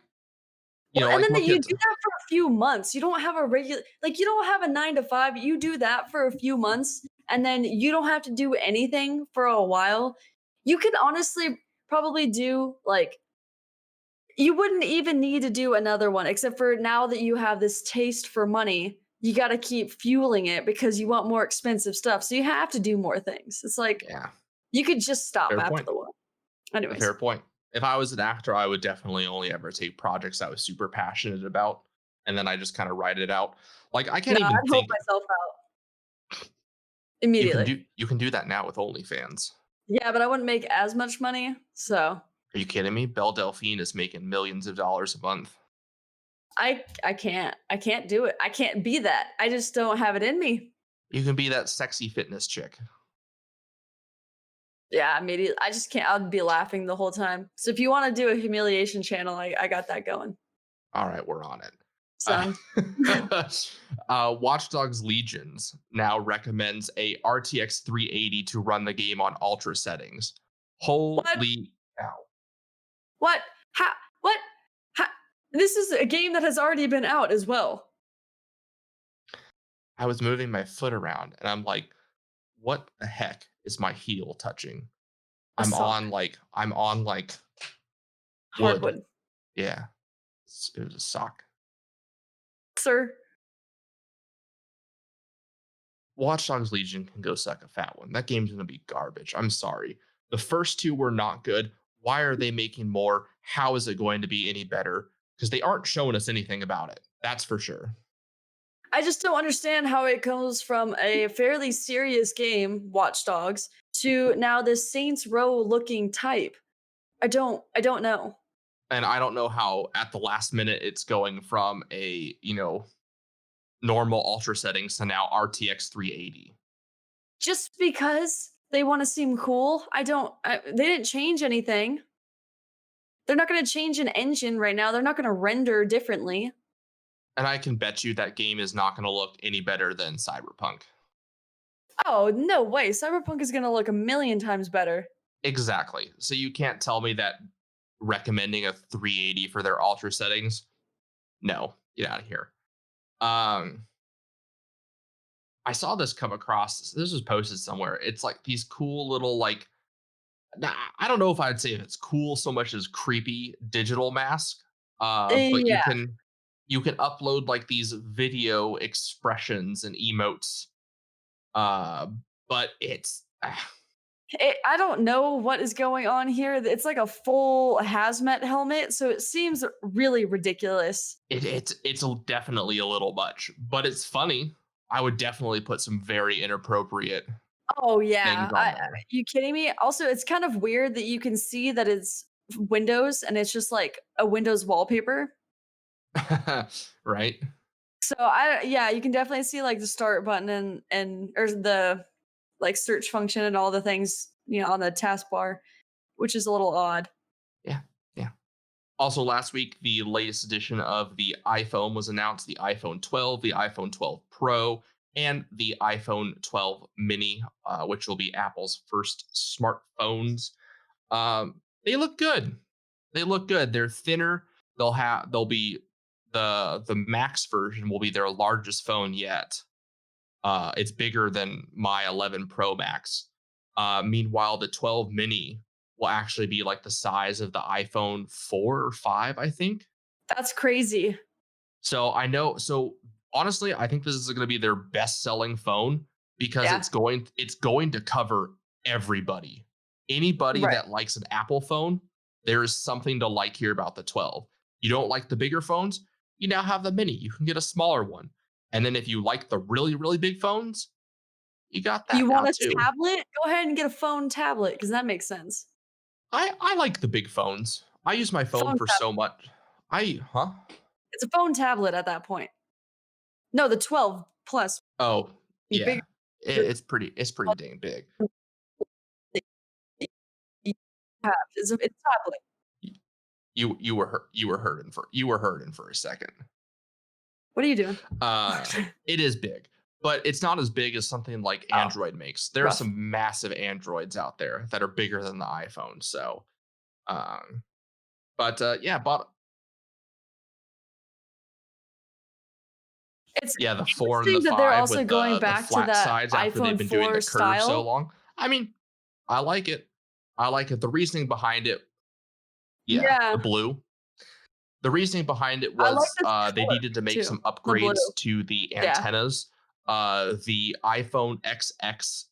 [SPEAKER 4] and then you do that for a few months. You don't have a regular, like you don't have a 9 to 5. You do that for a few months and then you don't have to do anything for a while. You can honestly probably do like, you wouldn't even need to do another one, except for now that you have this taste for money, you got to keep fueling it because you want more expensive stuff. So you have to do more things. It's like, you could just stop after the one. Anyways.
[SPEAKER 3] Fair point. If I was an actor, I would definitely only ever take projects I was super passionate about, and then I just kind of write it out. Like, I can't even
[SPEAKER 4] I'd hope myself out immediately.
[SPEAKER 3] You can do that now with OnlyFans.
[SPEAKER 4] Yeah, but I wouldn't make as much money. So
[SPEAKER 3] are you kidding me? Belle Delphine is making millions of dollars a month.
[SPEAKER 4] I can't do it. I can't be that. I just don't have it in me.
[SPEAKER 3] You can be that sexy fitness chick.
[SPEAKER 4] Yeah, immediately. I just can't. I'd be laughing the whole time. So if you want to do a humiliation channel, I got that going.
[SPEAKER 3] All right, we're on it.
[SPEAKER 4] Son.
[SPEAKER 3] Watchdogs Legions now recommends a RTX 380 to run the game on ultra settings. Holy cow.
[SPEAKER 4] What? How? What? How? This is a game that has already been out as well.
[SPEAKER 3] I was moving my foot around and I'm like, what the heck is my heel touching? I'm on like wood.
[SPEAKER 4] Hardwood.
[SPEAKER 3] Yeah. It was a sock.
[SPEAKER 4] Sir.
[SPEAKER 3] Watchdogs Legion can go suck a fat one. That game's going to be garbage. I'm sorry. The first two were not good. Why are they making more? How is it going to be any better? Because they aren't showing us anything about it. That's for sure.
[SPEAKER 4] I just don't understand how it goes from a fairly serious game, Watchdogs, to now this Saints Row looking type. I don't know.
[SPEAKER 3] And I don't know how at the last minute it's going from a, normal ultra settings to now RTX 380.
[SPEAKER 4] Just because they want to seem cool, they didn't change anything. They're not going to change an engine right now. They're not going to render differently.
[SPEAKER 3] And I can bet you that game is not going to look any better than Cyberpunk.
[SPEAKER 4] Oh, no way. Cyberpunk is going to look a million times better.
[SPEAKER 3] Exactly. So you can't tell me that recommending a 380 for their ultra settings. No, get out of here. I saw this come across. This was posted somewhere. It's like these cool little I don't know if I'd say it's cool so much as creepy digital mask. But
[SPEAKER 4] Yeah.
[SPEAKER 3] you can upload like these video expressions and emotes. But it's
[SPEAKER 4] I don't know what is going on here. It's like a full hazmat helmet, so it seems really ridiculous.
[SPEAKER 3] it's definitely a little much, but it's funny. I would definitely put some very inappropriate
[SPEAKER 4] Oh yeah,
[SPEAKER 3] things on there.
[SPEAKER 4] you kidding me? Also, it's kind of weird that you can see that it's Windows and it's just like a Windows wallpaper.
[SPEAKER 3] Right?
[SPEAKER 4] So you can definitely see like the start button and or the like search function and all the things on the taskbar, which is a little odd.
[SPEAKER 3] Yeah. Also, last week, the latest edition of the iPhone was announced: the iPhone 12, the iPhone 12 Pro, and the iPhone 12 Mini, which will be Apple's first smartphones. They look good. They're thinner. They'll be the Max version will be their largest phone yet. It's bigger than my 11 Pro Max. Meanwhile, the 12 Mini will actually be like the size of the iPhone 4 or 5, I think.
[SPEAKER 4] That's crazy.
[SPEAKER 3] So honestly, I think this is going to be their best-selling phone because it's going to cover everybody. Anybody that likes an Apple phone, there is something to like here about the 12. You don't like the bigger phones? You now have the Mini. You can get a smaller one. And then if you like the really, really big phones, you got that.
[SPEAKER 4] You want a
[SPEAKER 3] too.
[SPEAKER 4] tablet? Go ahead and get a phone tablet because that makes sense.
[SPEAKER 3] I like the big phones. I use my phone for so much.
[SPEAKER 4] It's a phone tablet at that point. No, the 12 Plus.
[SPEAKER 3] Oh, yeah.
[SPEAKER 4] Bigger.
[SPEAKER 3] It's pretty dang big.
[SPEAKER 4] It's a tablet.
[SPEAKER 3] You were hurting for a second.
[SPEAKER 4] What are you doing?
[SPEAKER 3] It is big, but it's not as big as something like Android makes. There are some massive Androids out there that are bigger than the iPhone. So, but the 4 and the 5
[SPEAKER 4] they're also
[SPEAKER 3] with
[SPEAKER 4] going
[SPEAKER 3] the
[SPEAKER 4] back
[SPEAKER 3] flat
[SPEAKER 4] to that
[SPEAKER 3] sides after they've been
[SPEAKER 4] iPhone
[SPEAKER 3] doing
[SPEAKER 4] 4
[SPEAKER 3] the curve
[SPEAKER 4] style.
[SPEAKER 3] so long. I mean, I like it. The reasoning behind it, the blue. The reasoing behind it was they needed to make some upgrades to the antennas. The iPhone XS,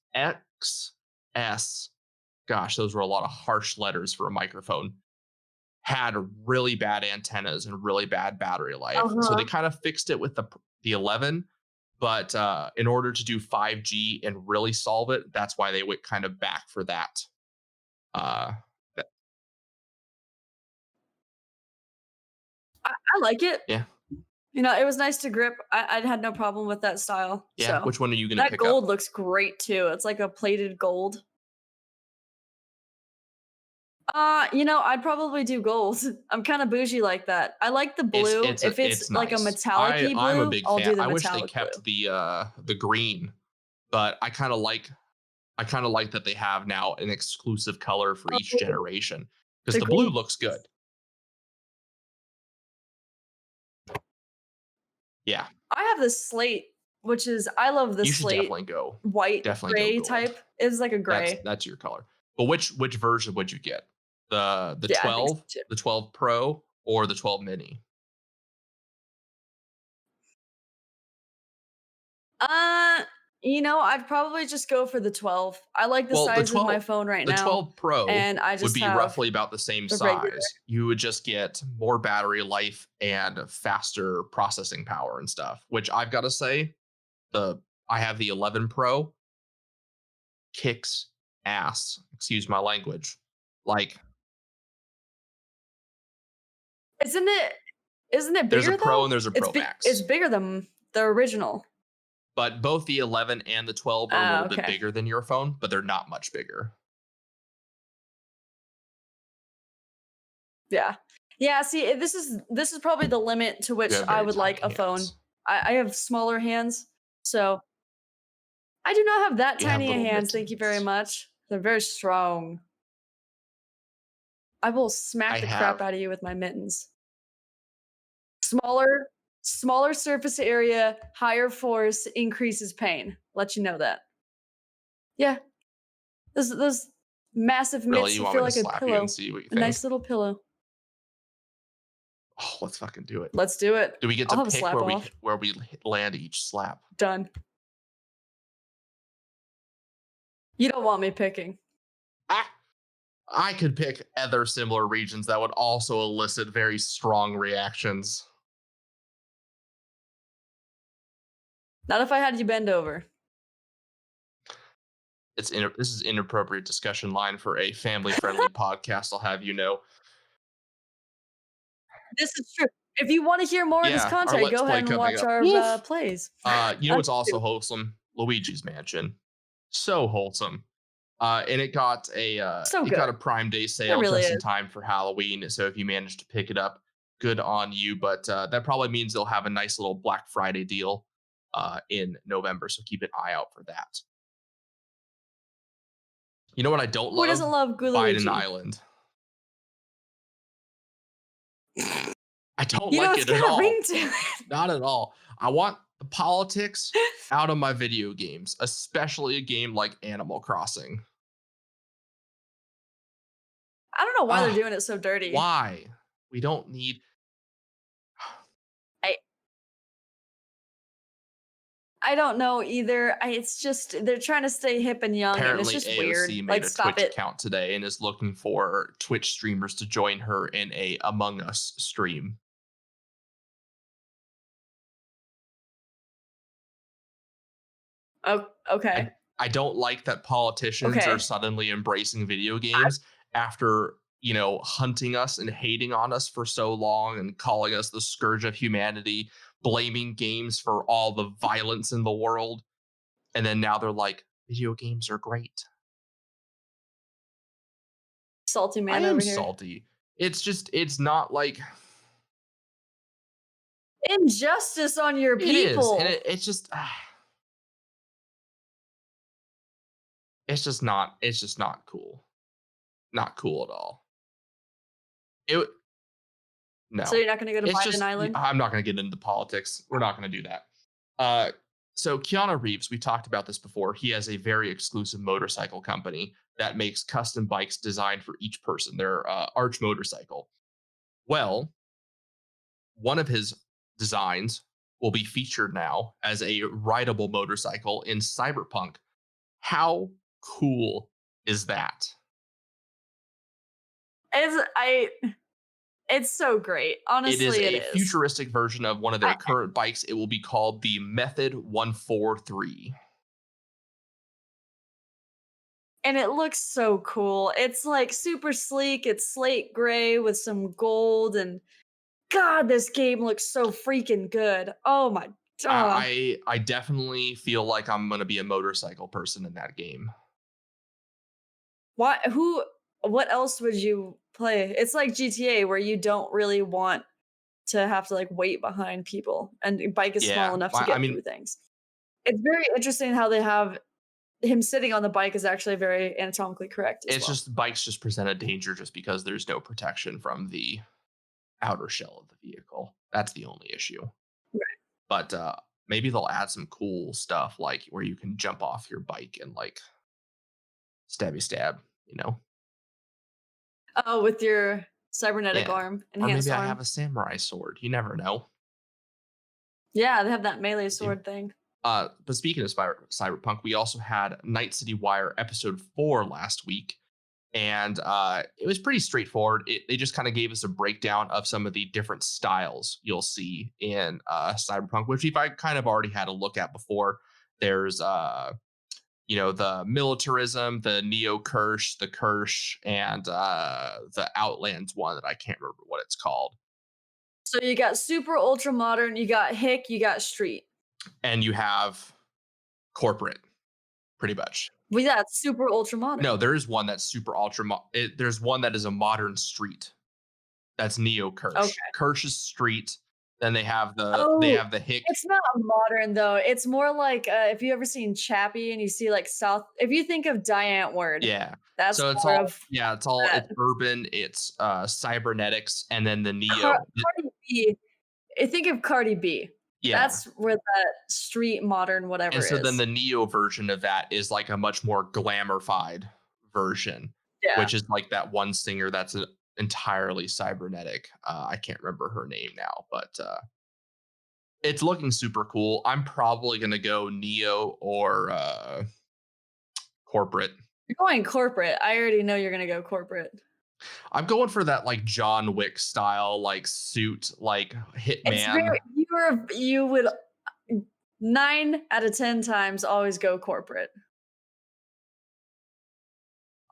[SPEAKER 3] gosh, those were a lot of harsh letters for a microphone, had really bad antennas and really bad battery life. So they kind of fixed it with the 11. But in order to do 5G and really solve it, that's why they went kind of back for that.
[SPEAKER 4] I like it.
[SPEAKER 3] Yeah.
[SPEAKER 4] It was nice to grip. I had no problem with that style.
[SPEAKER 3] Yeah.
[SPEAKER 4] So.
[SPEAKER 3] Which one are you going to pick up?
[SPEAKER 4] That gold looks great too. It's like a plated gold. I'd probably do gold. I'm kind of bougie like that. I like the blue. If it's
[SPEAKER 3] It's
[SPEAKER 4] like a
[SPEAKER 3] nice.
[SPEAKER 4] metallic-y
[SPEAKER 3] I'm a
[SPEAKER 4] blue,
[SPEAKER 3] big
[SPEAKER 4] I'll
[SPEAKER 3] fan.
[SPEAKER 4] do the
[SPEAKER 3] I wish they
[SPEAKER 4] metallic blue.
[SPEAKER 3] kept the green, but I kind of like that they have now an exclusive color for each
[SPEAKER 4] Oh,
[SPEAKER 3] generation because
[SPEAKER 4] the
[SPEAKER 3] the blue
[SPEAKER 4] green.
[SPEAKER 3] looks good. Yeah,
[SPEAKER 4] I have the slate, which is I love the
[SPEAKER 3] you should
[SPEAKER 4] slate white
[SPEAKER 3] definitely go
[SPEAKER 4] gray
[SPEAKER 3] gold.
[SPEAKER 4] type. It's like a gray.
[SPEAKER 3] That's your color. But which version would you get? The
[SPEAKER 4] Yeah, I think so
[SPEAKER 3] 12,
[SPEAKER 4] too.
[SPEAKER 3] the 12 Pro, or the 12 Mini?
[SPEAKER 4] Uh, I'd probably just go for the 12. I like the
[SPEAKER 3] Well,
[SPEAKER 4] size of my phone right
[SPEAKER 3] the
[SPEAKER 4] now,
[SPEAKER 3] 12 Pro
[SPEAKER 4] and I
[SPEAKER 3] would
[SPEAKER 4] just
[SPEAKER 3] be
[SPEAKER 4] have
[SPEAKER 3] roughly about the same
[SPEAKER 4] the regular.
[SPEAKER 3] size. You would just get more battery life and faster processing power and stuff, which I've got to say, the I have the 11 Pro kicks ass. Excuse my language. Like
[SPEAKER 4] Isn't it isn't it
[SPEAKER 3] there's a
[SPEAKER 4] bigger
[SPEAKER 3] Pro
[SPEAKER 4] though?
[SPEAKER 3] and there's a
[SPEAKER 4] It's
[SPEAKER 3] Pro
[SPEAKER 4] big. It's
[SPEAKER 3] Max.
[SPEAKER 4] bigger than the original.
[SPEAKER 3] But both the 11 and the 12 are a
[SPEAKER 4] Oh,
[SPEAKER 3] little bit
[SPEAKER 4] okay.
[SPEAKER 3] bigger than your phone, but they're not much bigger.
[SPEAKER 4] Yeah. Yeah, see, this is probably the limit to
[SPEAKER 3] You
[SPEAKER 4] which
[SPEAKER 3] have
[SPEAKER 4] I
[SPEAKER 3] very
[SPEAKER 4] would
[SPEAKER 3] tiny
[SPEAKER 4] like a phone.
[SPEAKER 3] hands.
[SPEAKER 4] I have smaller hands, so I do not have that
[SPEAKER 3] You have
[SPEAKER 4] tiny a
[SPEAKER 3] little
[SPEAKER 4] hands, thank you very
[SPEAKER 3] mittens.
[SPEAKER 4] much. They're very strong. I will
[SPEAKER 3] I
[SPEAKER 4] smack the crap
[SPEAKER 3] have
[SPEAKER 4] out of you with my mittens. Smaller smaller surface area, higher force increases pain. Let you know that. Yeah, those massive
[SPEAKER 3] really,
[SPEAKER 4] mitts
[SPEAKER 3] you
[SPEAKER 4] will
[SPEAKER 3] want me
[SPEAKER 4] feel
[SPEAKER 3] to
[SPEAKER 4] like a
[SPEAKER 3] slap you and
[SPEAKER 4] pillow,
[SPEAKER 3] see what you
[SPEAKER 4] a
[SPEAKER 3] think?
[SPEAKER 4] nice little pillow.
[SPEAKER 3] Oh, let's fucking do it.
[SPEAKER 4] Let's do it.
[SPEAKER 3] Do we get
[SPEAKER 4] I'll
[SPEAKER 3] to
[SPEAKER 4] have a
[SPEAKER 3] pick
[SPEAKER 4] slap off.
[SPEAKER 3] where we land each slap?
[SPEAKER 4] Done. You don't want me picking.
[SPEAKER 3] Ah, I could pick other similar regions that would also elicit very strong reactions.
[SPEAKER 4] Not if I had you bend over.
[SPEAKER 3] This is inappropriate discussion line for a family-friendly podcast. I'll have you know.
[SPEAKER 4] This is true. If you want to hear more of this
[SPEAKER 3] Yeah, our
[SPEAKER 4] content,
[SPEAKER 3] Let's
[SPEAKER 4] go
[SPEAKER 3] Play
[SPEAKER 4] ahead and
[SPEAKER 3] coming
[SPEAKER 4] watch
[SPEAKER 3] up.
[SPEAKER 4] our
[SPEAKER 3] Woof.
[SPEAKER 4] plays.
[SPEAKER 3] You know
[SPEAKER 4] On
[SPEAKER 3] what's also
[SPEAKER 4] YouTube.
[SPEAKER 3] wholesome? Luigi's Mansion. So wholesome. And it got a
[SPEAKER 4] So
[SPEAKER 3] it got a
[SPEAKER 4] good.
[SPEAKER 3] Prime Day
[SPEAKER 4] It
[SPEAKER 3] sale
[SPEAKER 4] really
[SPEAKER 3] just in
[SPEAKER 4] is.
[SPEAKER 3] time for Halloween. So if you managed to pick it up, good on you. But that probably means they'll have a nice little Black Friday deal in November. So keep an eye out for that. You know what I don't
[SPEAKER 4] Who doesn't
[SPEAKER 3] love?
[SPEAKER 4] love
[SPEAKER 3] Biden
[SPEAKER 4] Luigi?
[SPEAKER 3] Island. I don't
[SPEAKER 4] You know,
[SPEAKER 3] like
[SPEAKER 4] it's
[SPEAKER 3] it at
[SPEAKER 4] got a ring
[SPEAKER 3] all.
[SPEAKER 4] to it.
[SPEAKER 3] Not at all. I want the politics out of my video games, especially a game like Animal Crossing.
[SPEAKER 4] I don't know why they're
[SPEAKER 3] Ah,
[SPEAKER 4] doing it so dirty.
[SPEAKER 3] why? We don't need.
[SPEAKER 4] I I don't know either. It's just they're trying to stay hip and young, and it's
[SPEAKER 3] Apparently,
[SPEAKER 4] just
[SPEAKER 3] AOC
[SPEAKER 4] weird.
[SPEAKER 3] made
[SPEAKER 4] Like,
[SPEAKER 3] a
[SPEAKER 4] stop
[SPEAKER 3] Twitch
[SPEAKER 4] it.
[SPEAKER 3] account today and is looking for Twitch streamers to join her in a Among Us stream.
[SPEAKER 4] Oh, okay.
[SPEAKER 3] I don't like that politicians are
[SPEAKER 4] Okay.
[SPEAKER 3] suddenly embracing video games after, hunting us and hating on us for so long and calling us the scourge of humanity, blaming games for all the violence in the world. And then now they're like, video games are great.
[SPEAKER 4] Salty
[SPEAKER 3] I
[SPEAKER 4] man
[SPEAKER 3] am
[SPEAKER 4] over here.
[SPEAKER 3] salty. It's not like
[SPEAKER 4] Injustice on your
[SPEAKER 3] it is.
[SPEAKER 4] people.
[SPEAKER 3] And it's just, it's just not cool. Not cool at all. It no.
[SPEAKER 4] So you're not gonna go to
[SPEAKER 3] It's
[SPEAKER 4] Biden
[SPEAKER 3] just
[SPEAKER 4] Island?
[SPEAKER 3] I'm not going to get into politics. We're not going to do that. So Keanu Reeves, we talked about this before. He has a very exclusive motorcycle company that makes custom bikes designed for each person. Their Arch motorcycle. Well, one of his designs will be featured now as a rideable motorcycle in Cyberpunk. How cool is that?
[SPEAKER 4] It's so great.
[SPEAKER 3] It is
[SPEAKER 4] Honestly, it
[SPEAKER 3] a
[SPEAKER 4] is.
[SPEAKER 3] futuristic version of one of their
[SPEAKER 4] I
[SPEAKER 3] current bikes. It will be called the Method 143.
[SPEAKER 4] And it looks so cool. It's like super sleek. It's slate gray with some gold, and God, this game looks so freaking good. Oh my god.
[SPEAKER 3] I definitely feel like I'm gonna be a motorcycle person in that game.
[SPEAKER 4] Why who what else would you play? It's like GTA where you don't really want to have to like wait behind people, and your bike is small
[SPEAKER 3] Yeah,
[SPEAKER 4] enough to
[SPEAKER 3] I
[SPEAKER 4] get
[SPEAKER 3] mean,
[SPEAKER 4] through things. It's very interesting how they have him sitting on the bike is actually very anatomically correct as
[SPEAKER 3] it's
[SPEAKER 4] well.
[SPEAKER 3] just bikes just present a danger just because there's no protection from the outer shell of the vehicle. That's the only issue.
[SPEAKER 4] Right.
[SPEAKER 3] But maybe they'll add some cool stuff like where you can jump off your bike and like stabby stab, you know?
[SPEAKER 4] Oh, with your cybernetic
[SPEAKER 3] Yeah.
[SPEAKER 4] arm,
[SPEAKER 3] Or maybe
[SPEAKER 4] enhanced
[SPEAKER 3] I have
[SPEAKER 4] arm.
[SPEAKER 3] a samurai sword. You never know.
[SPEAKER 4] Yeah, they have that melee
[SPEAKER 3] Yeah.
[SPEAKER 4] sword thing.
[SPEAKER 3] But speaking of cyberpunk, we also had Night City Wire episode 4 last week. And it was pretty straightforward. They just kind of gave us a breakdown of some of the different styles you'll see in cyberpunk, which I kind of already had a look at before. There's the militarism, the Neo Kirsch, the Kirsch, and the Outlands one that I can't remember what it's called.
[SPEAKER 4] So you got super ultra modern, you got hick, you got street.
[SPEAKER 3] And you have corporate, pretty much.
[SPEAKER 4] Well, yeah, it's super ultra modern.
[SPEAKER 3] No, there is one that's super ultra. There's one that is a modern street. That's Neo Kirsch.
[SPEAKER 4] Okay.
[SPEAKER 3] Kirsch is street. Then they have the
[SPEAKER 4] Oh,
[SPEAKER 3] hick.
[SPEAKER 4] it's not modern though. It's more like if you ever seen Chappie and you see like South. If you think of Diane Word,
[SPEAKER 3] Yeah.
[SPEAKER 4] that's
[SPEAKER 3] So it's
[SPEAKER 4] more
[SPEAKER 3] all
[SPEAKER 4] of
[SPEAKER 3] it's urban, it's cybernetics, and then the Neo.
[SPEAKER 4] Cardi B. I think of Cardi B.
[SPEAKER 3] Yeah.
[SPEAKER 4] That's where that street modern whatever
[SPEAKER 3] And so
[SPEAKER 4] is.
[SPEAKER 3] then the Neo version of that is like a much more glamorified version,
[SPEAKER 4] Yeah.
[SPEAKER 3] which is like that one singer that's entirely cybernetic. I can't remember her name now, but it's looking super cool. I'm probably gonna go Neo or corporate.
[SPEAKER 4] You're going corporate. I already know you're gonna go corporate.
[SPEAKER 3] I'm going for that like John Wick style, like suit, like
[SPEAKER 4] It's
[SPEAKER 3] hitman.
[SPEAKER 4] very you would 9 out of 10 times always go corporate.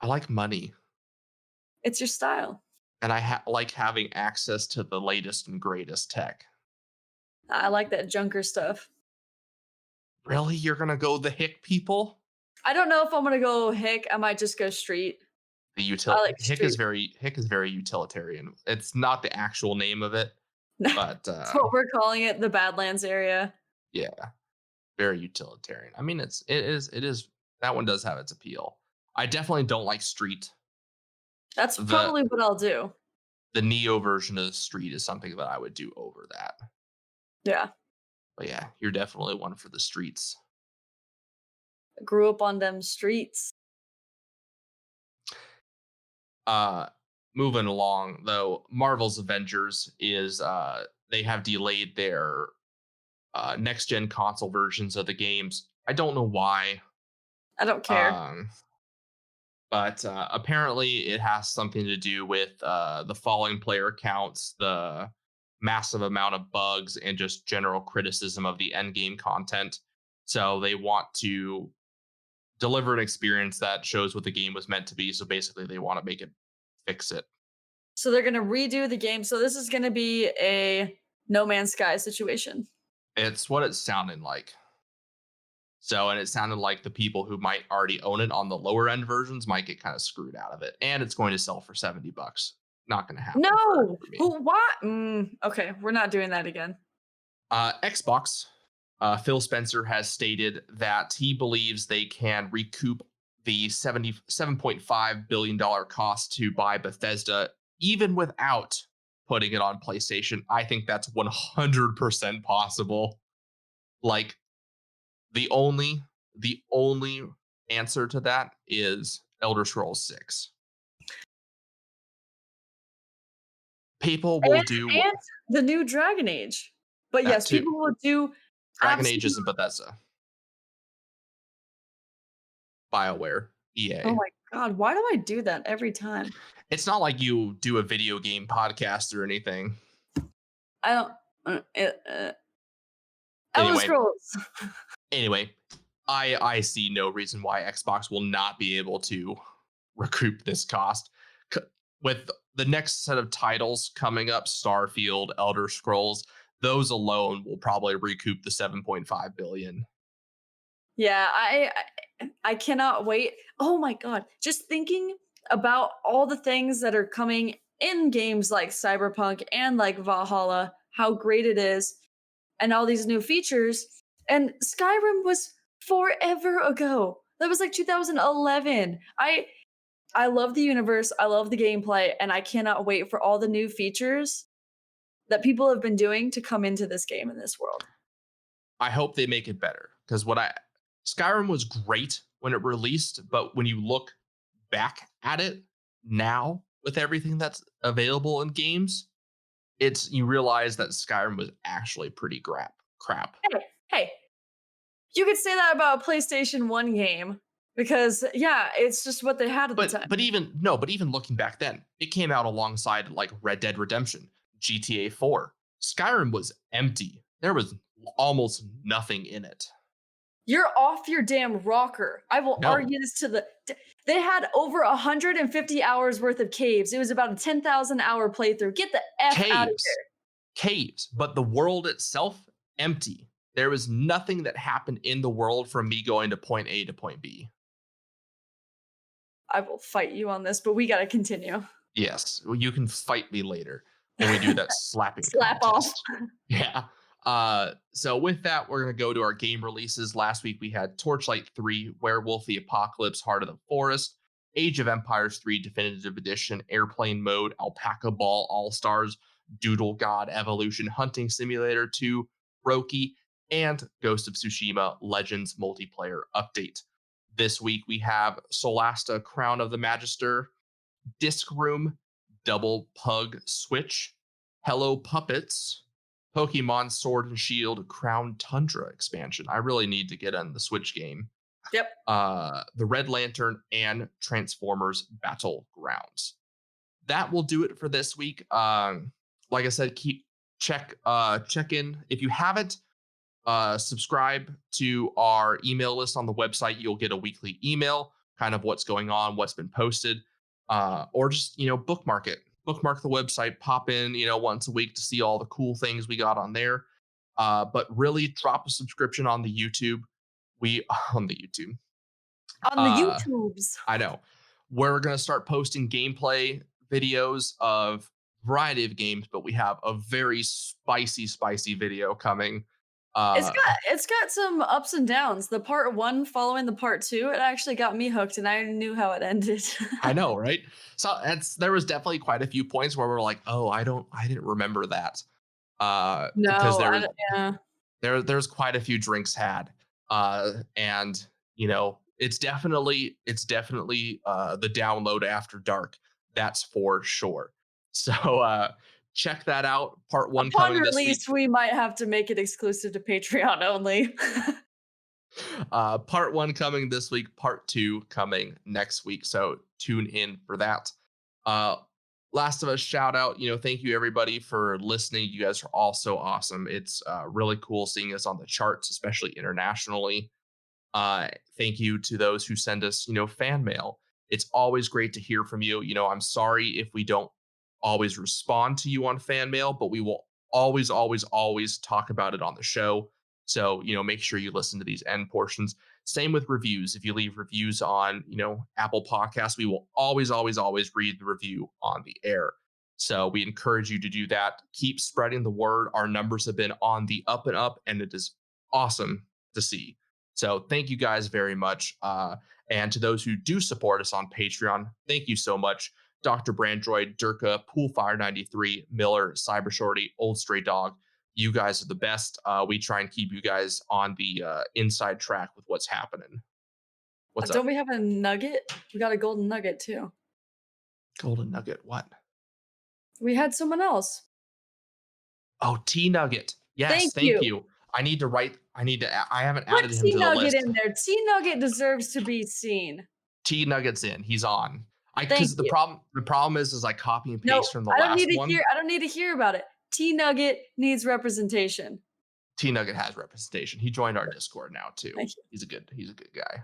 [SPEAKER 3] I like money,
[SPEAKER 4] It's your style.
[SPEAKER 3] and I like having access to the latest and greatest tech.
[SPEAKER 4] I like that junker stuff.
[SPEAKER 3] Really, you're gonna go the hick people?
[SPEAKER 4] I don't know if I'm gonna go hick. I might just go street.
[SPEAKER 3] The
[SPEAKER 4] like
[SPEAKER 3] hick
[SPEAKER 4] street.
[SPEAKER 3] is very utilitarian. It's not the actual name of it, but
[SPEAKER 4] That's what we're calling it, the Badlands area.
[SPEAKER 3] yeah, very utilitarian. I mean, it is that one does have its appeal. I definitely don't like street.
[SPEAKER 4] That's probably what I'll do.
[SPEAKER 3] The Neo version of the street is something that I would do over that.
[SPEAKER 4] Yeah.
[SPEAKER 3] But yeah, you're definitely one for the streets.
[SPEAKER 4] I grew up on them streets.
[SPEAKER 3] Moving along though, Marvel's Avengers is they have delayed their next gen console versions of the games. I don't know why.
[SPEAKER 4] I don't care.
[SPEAKER 3] But apparently it has something to do with the falling player counts, the massive amount of bugs, and just general criticism of the end game content. So they want to deliver an experience that shows what the game was meant to be. So basically they want to make it fix it.
[SPEAKER 4] So they're gonna redo the game. So this is gonna be a No Man's Sky situation.
[SPEAKER 3] It's what it sounded like. So, and it sounded like the people who might already own it on the lower end versions might get kind of screwed out of it. And it's going to sell for $70. Not going to happen.
[SPEAKER 4] No.
[SPEAKER 3] For me.
[SPEAKER 4] What? Okay, we're not doing that again.
[SPEAKER 3] Xbox, Phil Spencer has stated that he believes they can recoup the $77.5 billion cost to buy Bethesda, even without putting it on PlayStation. I think that's 100% possible. Like, the only answer to that is Elder Scrolls 6. People will do
[SPEAKER 4] and the new Dragon Age. But yes,
[SPEAKER 3] too.
[SPEAKER 4] people will do
[SPEAKER 3] Dragon Age isn't Bethesda. BioWare, EA.
[SPEAKER 4] Oh my god, why do I do that every time?
[SPEAKER 3] It's not like you do a video game podcast or anything.
[SPEAKER 4] I don't Elder Scrolls.
[SPEAKER 3] Anyway, I see no reason why Xbox will not be able to recoup this cost. With the next set of titles coming up, Starfield, Elder Scrolls, those alone will probably recoup the $7.5 billion.
[SPEAKER 4] Yeah, I cannot wait. Oh my god, just thinking about all the things that are coming in games like Cyberpunk and like Valhalla, how great it is, and all these new features. And Skyrim was forever ago. That was like 2011. I love the universe, I love the gameplay, and I cannot wait for all the new features that people have been doing to come into this game in this world.
[SPEAKER 3] I hope they make it better, because Skyrim was great when it released, but when you look back at it now with everything that's available in games, you realize that Skyrim was actually pretty crap.
[SPEAKER 4] Hey, you could say that about a PlayStation 1 game because yeah, it's just what they had at the time.
[SPEAKER 3] But even looking back then, it came out alongside like Red Dead Redemption, GTA 4. Skyrim was empty. There was almost nothing in it.
[SPEAKER 4] You're off your damn rocker. I will argue this to the. They had over 150 hours worth of caves. It was about a 10,000 hour playthrough. Get the F out of there.
[SPEAKER 3] Caves, but the world itself, empty. There was nothing that happened in the world from me going to point A to point B.
[SPEAKER 4] I will fight you on this, but we got to continue.
[SPEAKER 3] Yes, well, you can fight me later when we do that slapping
[SPEAKER 4] Slap
[SPEAKER 3] contest.
[SPEAKER 4] off.
[SPEAKER 3] Yeah. So with that, we're going to go to our game releases. Last week, we had Torchlight 3, Werewolf the Apocalypse, Heart of the Forest, Age of Empires 3 Definitive Edition, Airplane Mode, Alpaca Ball All-Stars, Doodle God Evolution, Hunting Simulator 2, Roki, and Ghost of Tsushima Legends Multiplayer Update. This week, we have Solasta Crown of the Magister, Disc Room, Double Pug Switch, Hello Puppets, Pokemon Sword and Shield Crown Tundra expansion. I really need to get on the Switch game.
[SPEAKER 4] Yep.
[SPEAKER 3] The Red Lantern and Transformers Battlegrounds. That will do it for this week. Like I said, check in. If you haven't, subscribe to our email list on the website. You'll get a weekly email, kind of what's going on, what's been posted, or just bookmark it. Bookmark the website, pop in, once a week to see all the cool things we got on there. But really drop a subscription on the YouTube. On the YouTubes. I know. We're going to start posting gameplay videos of a variety of games, but we have a very spicy video coming.
[SPEAKER 4] It's got some ups and downs. The part 1 following the part 2, it actually got me hooked, and I knew how it ended.
[SPEAKER 3] I know, right? So there was definitely quite a few points where we're like, oh, I didn't remember that. Because there's quite a few drinks had, and it's definitely the download after dark. That's for sure. So check that out. Part 1
[SPEAKER 4] Upon
[SPEAKER 3] coming
[SPEAKER 4] release,
[SPEAKER 3] this week.
[SPEAKER 4] we might have to make it exclusive to Patreon only.
[SPEAKER 3] Part 1 coming this week, part 2 coming next week. So tune in for that. Last of Us shout out, thank you everybody for listening. You guys are all so awesome. It's really cool seeing us on the charts, especially internationally. Thank you to those who send us, fan mail. It's always great to hear from you. I'm sorry if we don't always respond to you on fan mail, but we will always talk about it on the show. So, make sure you listen to these end portions. Same with reviews. If you leave reviews on, Apple Podcasts, we will always read the review on the air. So we encourage you to do that. Keep spreading the word. Our numbers have been on the up and up, and it is awesome to see. So thank you guys very much. And to those who do support us on Patreon, thank you so much. Dr. Brandroid, Durka, Poolfire93, Miller, Cybershorty, Old Stray Dog. You guys are the best. We try and keep you guys on the inside track with what's happening. What's
[SPEAKER 4] Don't
[SPEAKER 3] up?
[SPEAKER 4] we have a nugget? We got a golden nugget too.
[SPEAKER 3] Golden nugget, what?
[SPEAKER 4] We had someone else.
[SPEAKER 3] Oh, T-Nugget. Yes, thank you. I haven't added him to the list.
[SPEAKER 4] Put T-Nugget in there. T-Nugget deserves to be seen.
[SPEAKER 3] T-Nugget's in. He's on. Because the problem is I copy and paste from the last one.
[SPEAKER 4] I don't need to hear about it. T-Nugget needs representation.
[SPEAKER 3] T-Nugget has representation. He joined our Discord now too. He's a good guy.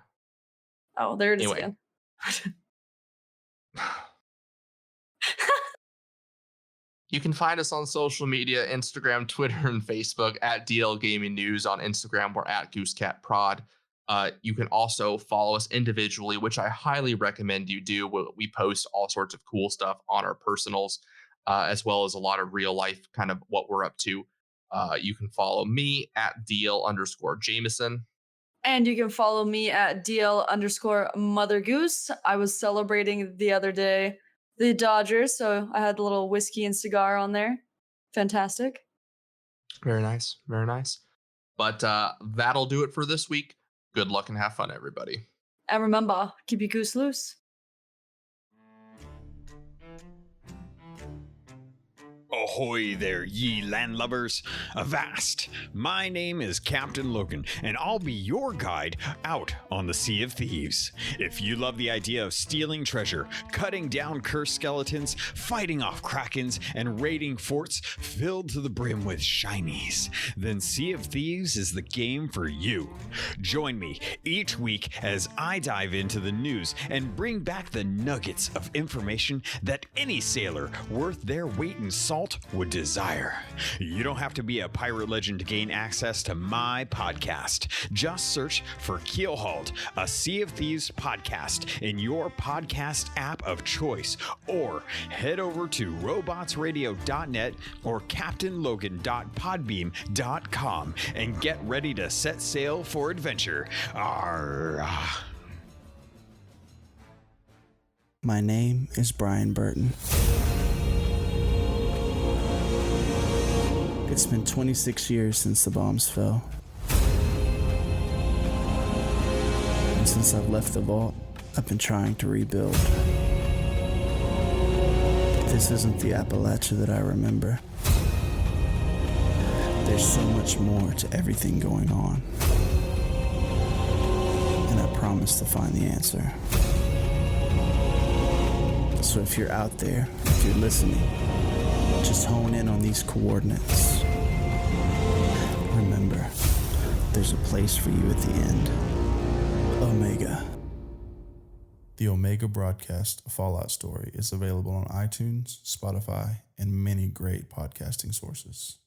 [SPEAKER 4] Oh, there it is again.
[SPEAKER 3] You can find us on social media, Instagram, Twitter, and Facebook at DL Gaming News. On Instagram, we're at GooseCatProd. You can also follow us individually, which I highly recommend you do. We post all sorts of cool stuff on our personals, as well as a lot of real life kind of what we're up to. You can follow me at DL_Jameson.
[SPEAKER 4] And you can follow me at DL_Mother Goose. I was celebrating the other day the Dodgers, so I had a little whiskey and cigar on there. Fantastic.
[SPEAKER 3] Very nice. Very nice. But that'll do it for this week. Good luck and have fun, everybody.
[SPEAKER 4] And remember, keep your goose loose.
[SPEAKER 5] Ahoy there, ye landlubbers! Avast! My name is Captain Logan, and I'll be your guide out on the Sea of Thieves. If you love the idea of stealing treasure, cutting down cursed skeletons, fighting off krakens, and raiding forts filled to the brim with shinies, then Sea of Thieves is the game for you. Join me each week as I dive into the news and bring back the nuggets of information that any sailor worth their weight in salt would desire. You don't have to be a pirate legend to gain access to my podcast. Just search for Keelhauled, a Sea of Thieves podcast in your podcast app of choice, or head over to robotsradio.net or captainlogan.podbeam.com and get ready to set sail for adventure. Arr.
[SPEAKER 6] My name is Brian Burton. It's been 26 years since the bombs fell. And since I've left the vault, I've been trying to rebuild. This isn't the Appalachia that I remember. There's so much more to everything going on. And I promise to find the answer. So if you're out there, if you're listening, just hone in on these coordinates. Remember, there's a place for you at the end. Omega.
[SPEAKER 2] The Omega Broadcast Fallout Story is available on iTunes, Spotify, and many great podcasting sources.